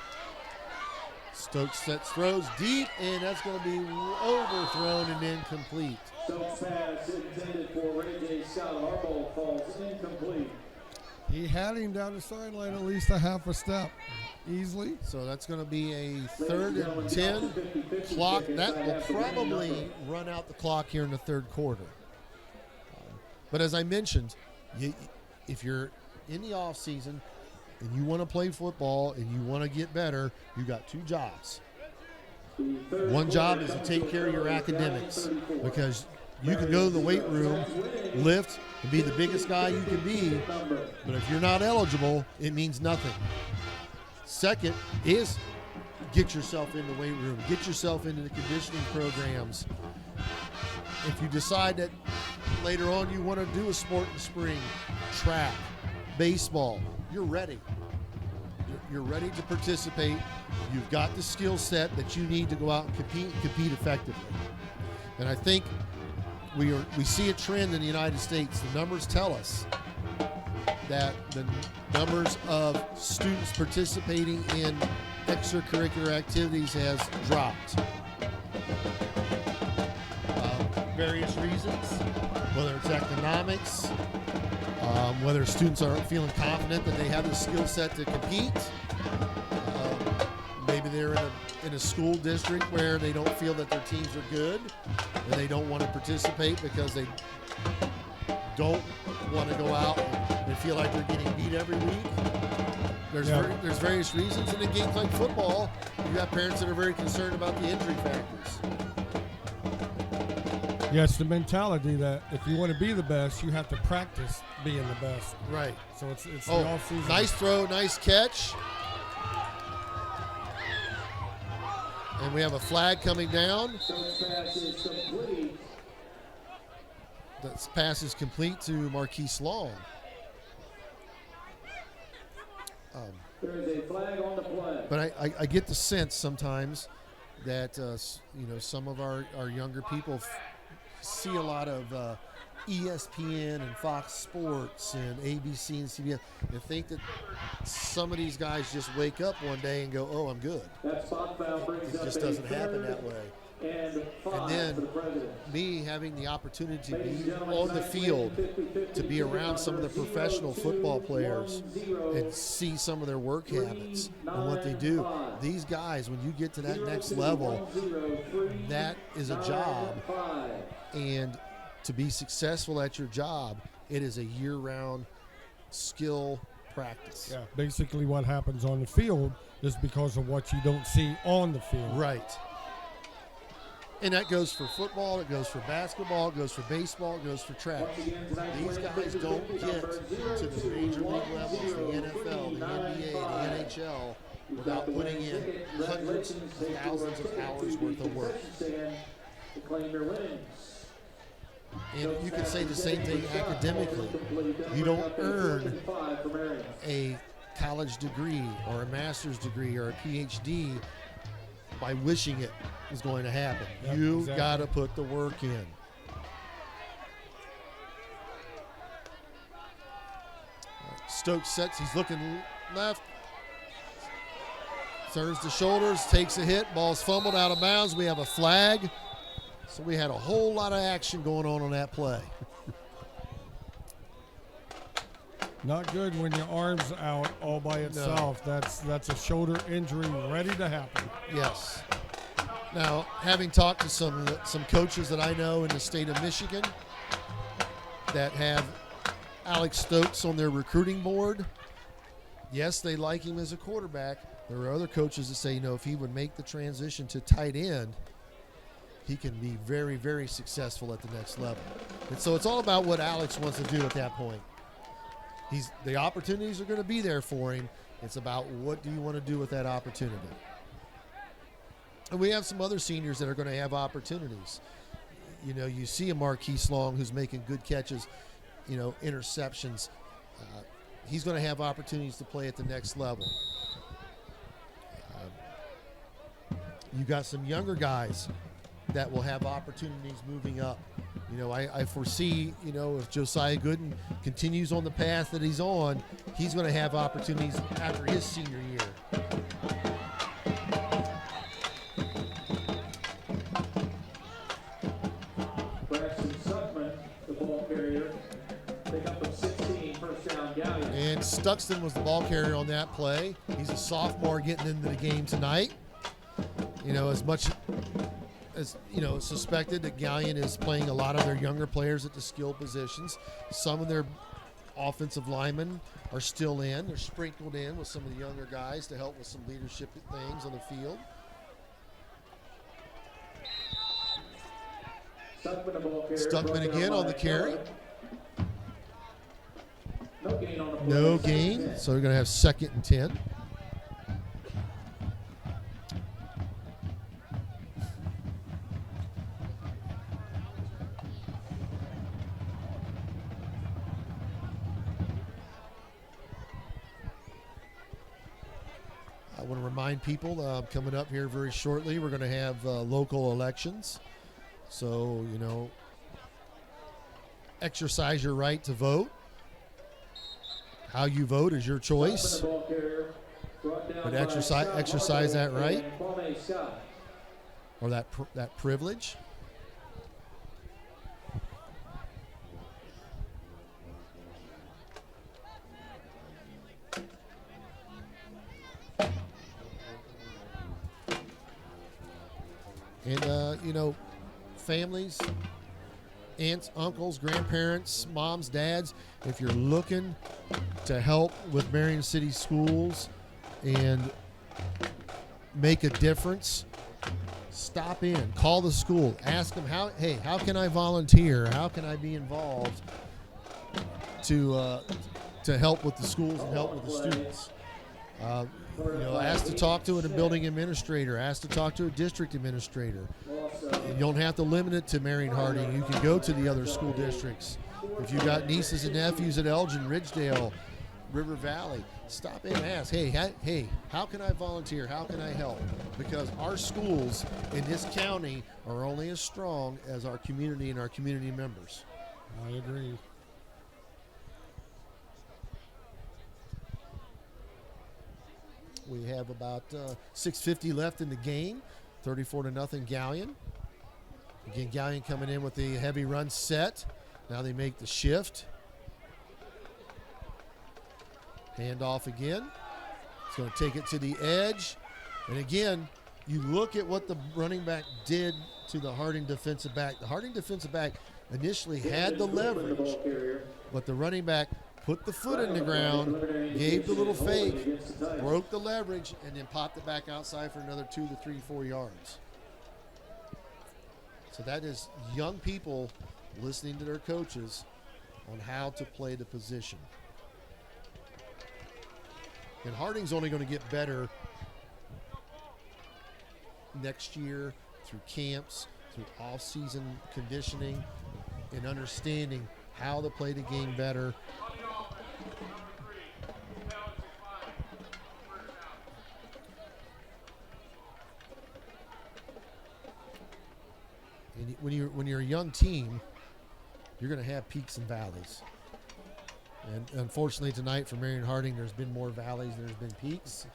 Stokes sets, throws deep, and that's going to be overthrown and incomplete. Stokes pass intended for Ray J. Scott. Our ball falls incomplete. He had him down the sideline at least a half a step, easily. So that's going to be a 3rd and 10 clock. That will probably run out the clock here in the third quarter. But as I mentioned, if you're in the offseason and you want to play football and you want to get better, you got 2 jobs. One job is to take care of your academics, because you can go to the weight room, lift, and be the biggest guy you can be, but if you're not eligible, it means nothing. Second is get yourself in the weight room, get yourself into the conditioning programs. If you decide that later on you want to do a sport in the spring, track, baseball, you're ready. You're ready to participate. You've got the skill set that you need to go out and compete effectively. And I think we see a trend in the United States. The numbers tell us that the numbers of students participating in extracurricular activities has dropped. Various reasons, whether it's economics, whether students aren't feeling confident that they have the skill set to compete. Maybe they're in a school district where they don't feel that their teams are good and they don't want to participate because they don't want to go out and feel like they're getting beat every week. There's various reasons. And in games like football, you have parents that are very concerned about the injury factors. Yeah, it's the mentality that if you want to be the best, you have to practice being the best. Right. So it's the off season. Nice throw, nice catch. And we have a flag coming down. That pass is complete to Marquise Long. There is a flag on the play. But I get the sense sometimes that some of our younger people see a lot of ESPN and Fox Sports and ABC and CBS and think that some of these guys just wake up one day and go, "Oh, I'm good." That spot foul brings It up just a doesn't happen third that way. And And then me having the opportunity to be on the field, to be around some of the professional football players and see some of their work habits and what they do. These guys, when you get to that next level, that is a job. And to be successful at your job, it is a year-round skill practice. Yeah, basically what happens on the field is because of what you don't see on the field. Right. And that goes for football, it goes for basketball, it goes for baseball, it goes for track. These guys don't get to the major league levels, the NFL, the NBA, the NHL, without putting in hundreds of thousands of hours worth of work. And you can say the same thing academically. You don't earn a college degree or a master's degree or a PhD by wishing it is going to happen. Yep, You exactly. got to put the work in. Stokes sets, he's looking left, turns the shoulders, takes a hit, ball's fumbled out of bounds. We have a flag. So we had a whole lot of action going on that play. Not good when your arm's out all by itself. No. That's a shoulder injury ready to happen. Yes. Now, having talked to some coaches that I know in the state of Michigan that have Alex Stokes on their recruiting board, yes, they like him as a quarterback. There are other coaches that say, if he would make the transition to tight end, he can be very, very successful at the next level. And so it's all about what Alex wants to do at that point. The opportunities are going to be there for him. It's about what do you want to do with that opportunity. And we have some other seniors that are going to have opportunities. You see a Marquise Long who's making good catches, interceptions. He's going to have opportunities to play at the next level. You got some younger guys that will have opportunities moving up. I foresee, if Josiah Gooden continues on the path that he's on, he's going to have opportunities after his senior year. And Stuxton was the ball carrier on that play. He's a sophomore getting into the game tonight. As much as suspected that Galion is playing a lot of their younger players at the skill positions. Some of their offensive linemen are still in. They're sprinkled in with some of the younger guys to help with some leadership things on the field. Stuckman again on the carry. No gain, so we're going to have 2nd and 10. remind people coming up here very shortly, we're going to have local elections. So, exercise your right to vote. How you vote is your choice. But exercise that right or that privilege. And, families, aunts, uncles, grandparents, moms, dads, if you're looking to help with Marion City Schools and make a difference, stop in, call the school, ask them how can I volunteer? How can I be involved to help with the schools and help with the students? Ask to talk to a building administrator, ask to talk to a district administrator. You don't have to limit it to Marion Harding. You can go to the other school districts. If you've got nieces and nephews at Elgin, Ridgedale, River Valley, stop in and ask, hey, how can I volunteer? How can I help? Because our schools in this county are only as strong as our community and our community members. I agree. We have about 6:50 left in the game. 34-0 Galion. Again, Galion coming in with the heavy run set. Now they make the shift. Hand off again. It's going to take it to the edge. And again, you look at what the running back did to the Harding defensive back. The Harding defensive back initially had the leverage, but the running back put the foot in the ground, gave the little fake, broke the leverage, and then popped it back outside for another 2 to 3, 4 yards. So that is young people listening to their coaches on how to play the position. And Harding's only going to get better next year through camps, through off-season conditioning, and understanding how to play the game better. And when you're a young team, you're going to have peaks and valleys. And unfortunately tonight for Marion Harding, there's been more valleys than there's been peaks.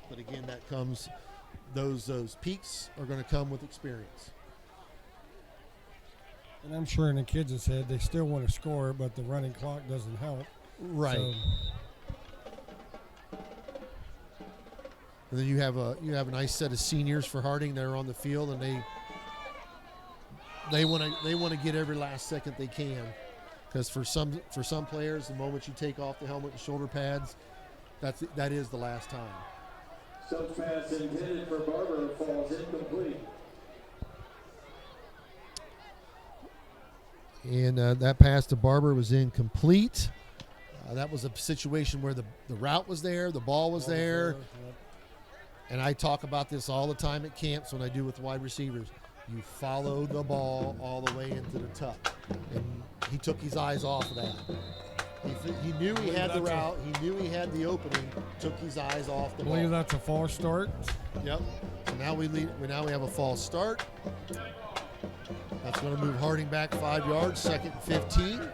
But again, that comes, those peaks are going to come with experience. And I'm sure in the kids' head, they still want to score, but the running clock doesn't help. Right. So, and then you have a nice set of seniors for Harding that are on the field, and they want to get every last second they can, because for some players, the moment you take off the helmet and shoulder pads, that is the last time. Such pass intended for Barber falls incomplete. And that pass to Barber was incomplete. That was a situation where the route was there, the ball was there. Yep. And I talk about this all the time at camps when I do with wide receivers. You follow the ball all the way into the tuck. And he took his eyes off of that. He knew he had the route. He knew he had the opening. Took his eyes off the I ball. believe that's a false start. Yep. So now we have a false start. That's going to move Harding back 5 yards, 2nd and 15.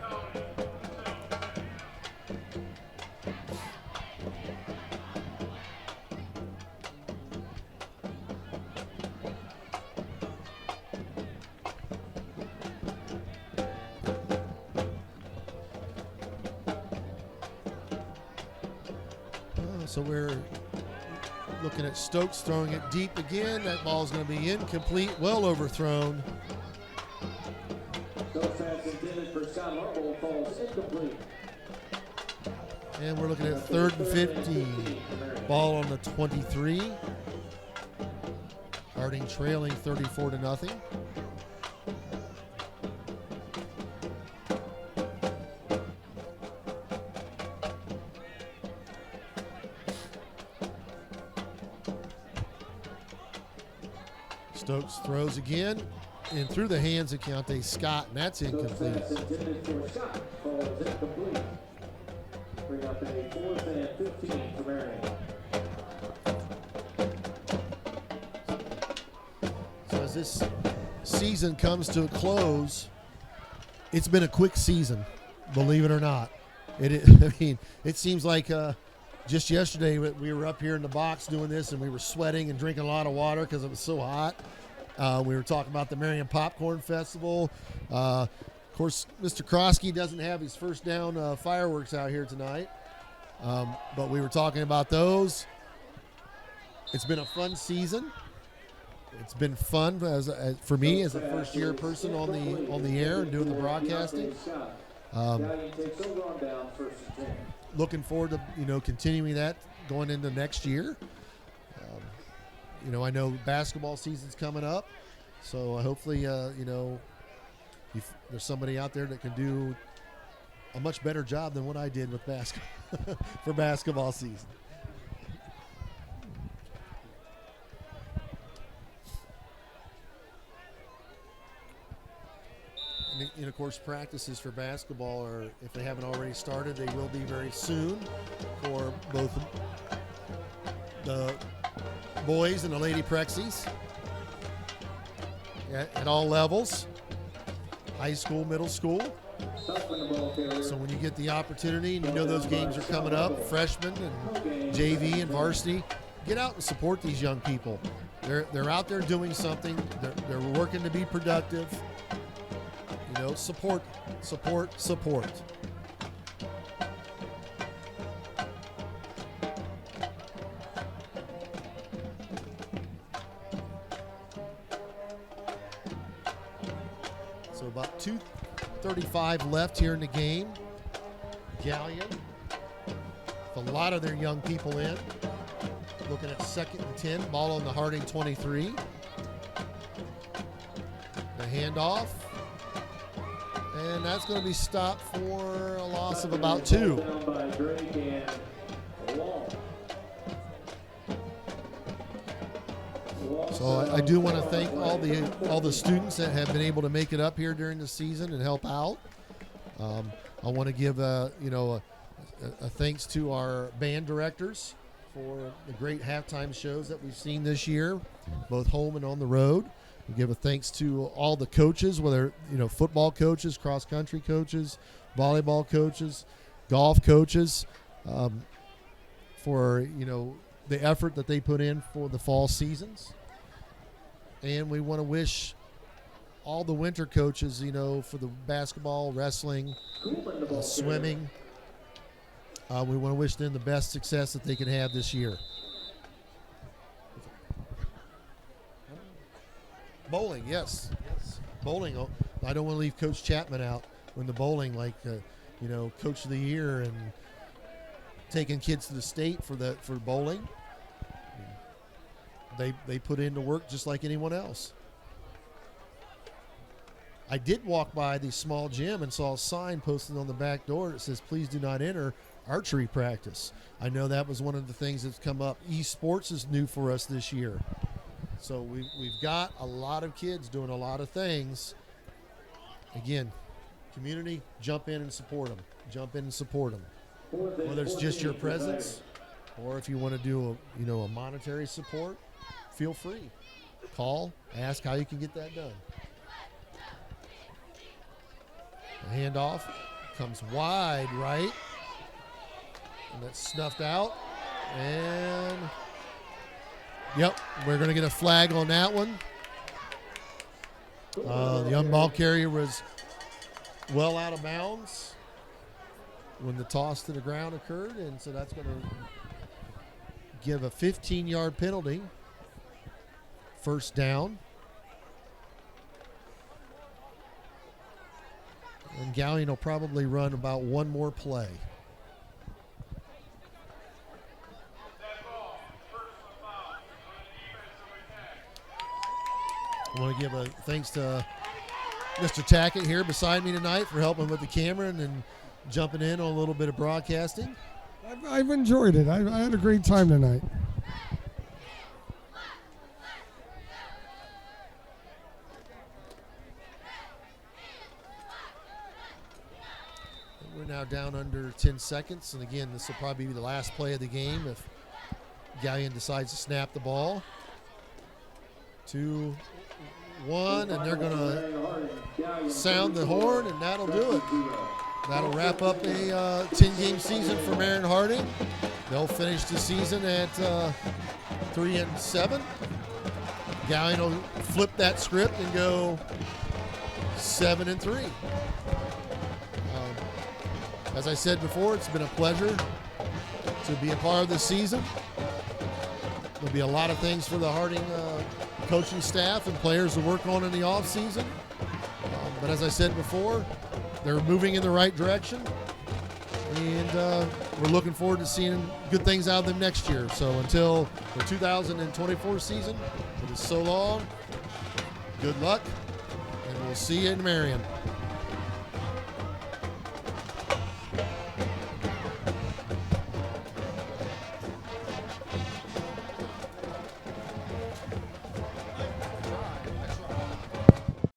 So we're looking at Stokes throwing it deep again. That ball's going to be incomplete, well overthrown. Stokes pass intended for Scott Harbaugh falls incomplete. And we're looking at 3rd and 15. Ball on the 23. Harding trailing 34-0. Stokes throws again, and through the hands of Keontae Scott, and that's incomplete. bring up a 4th and 15 for Marion. So as this season comes to a close, it's been a quick season, believe it or not. I mean, it seems like just yesterday we were up here in the box doing this, and we were sweating and drinking a lot of water because it was so hot. We were talking about the Marion Popcorn Festival. Of course, Mr. Krosky doesn't have his first down fireworks out here tonight, but we were talking about those. It's been a fun season. It's been fun for me as a first-year person on the air and doing the broadcasting. Looking forward to continuing that going into next year. I know basketball season's coming up, so hopefully if there's somebody out there that can do a much better job than what I did with basketball for basketball season. And of course, practices for basketball are, if they haven't already started, they will be very soon for both the boys and the Lady Prexies at all levels, high school, middle school. So when you get the opportunity and those games are coming up, freshmen and JV and varsity, get out and support these young people. They're out there doing something. They're working to be productive. Support. So about 2:35 left here in the game. Galion, with a lot of their young people in. Looking at 2nd and 10, ball on the Harding 23. The handoff. And that's going to be stopped for a loss of about 2. So I do want to thank all the students that have been able to make it up here during the season and help out. I want to give a thanks to our band directors for the great halftime shows that we've seen this year, both home and on the road. We give a thanks to all the coaches, whether football coaches, cross country coaches, volleyball coaches, golf coaches, for the effort that they put in for the fall seasons. And we want to wish all the winter coaches, for the basketball, wrestling, swimming. We want to wish them the best success that they can have this year. Bowling, yes. Bowling. I don't want to leave Coach Chapman out when the bowling, Coach of the Year and taking kids to the state for bowling. They put in the work just like anyone else. I did walk by the small gym and saw a sign posted on the back door that says, "Please do not enter archery practice." I know that was one of the things that's come up. Esports is new for us this year. So we've got a lot of kids doing a lot of things. Again, community, jump in and support them. Whether it's just your presence or if you want to do a monetary support, feel free. Call, ask how you can get that done. The handoff comes wide right. And that's snuffed out. And yep, we're going to get a flag on that one. The young ball carrier was well out of bounds when the toss to the ground occurred, and so that's going to give a 15-yard penalty. First down. And Galion will probably run about one more play. I want to give a thanks to Mr. Tackett here beside me tonight for helping with the camera and then jumping in on a little bit of broadcasting. I've enjoyed it. I had a great time tonight. We're We're now down under 10 seconds. And again, this will probably be the last play of the game if Galion decides to snap the ball. 2-1, and they're going to sound the horn, and that'll do it. That'll wrap up a 10-game season for Marion Harding. They'll finish the season at 3-7. Galion will flip that script and go 7-3. As I said before, it's been a pleasure to be a part of this season. There'll be a lot of things for the Harding coaching staff and players to work on in the offseason. But as I said before, they're moving in the right direction. And we're looking forward to seeing good things out of them next year. So until the 2024 season, it is so long. Good luck, and we'll see you in Marion.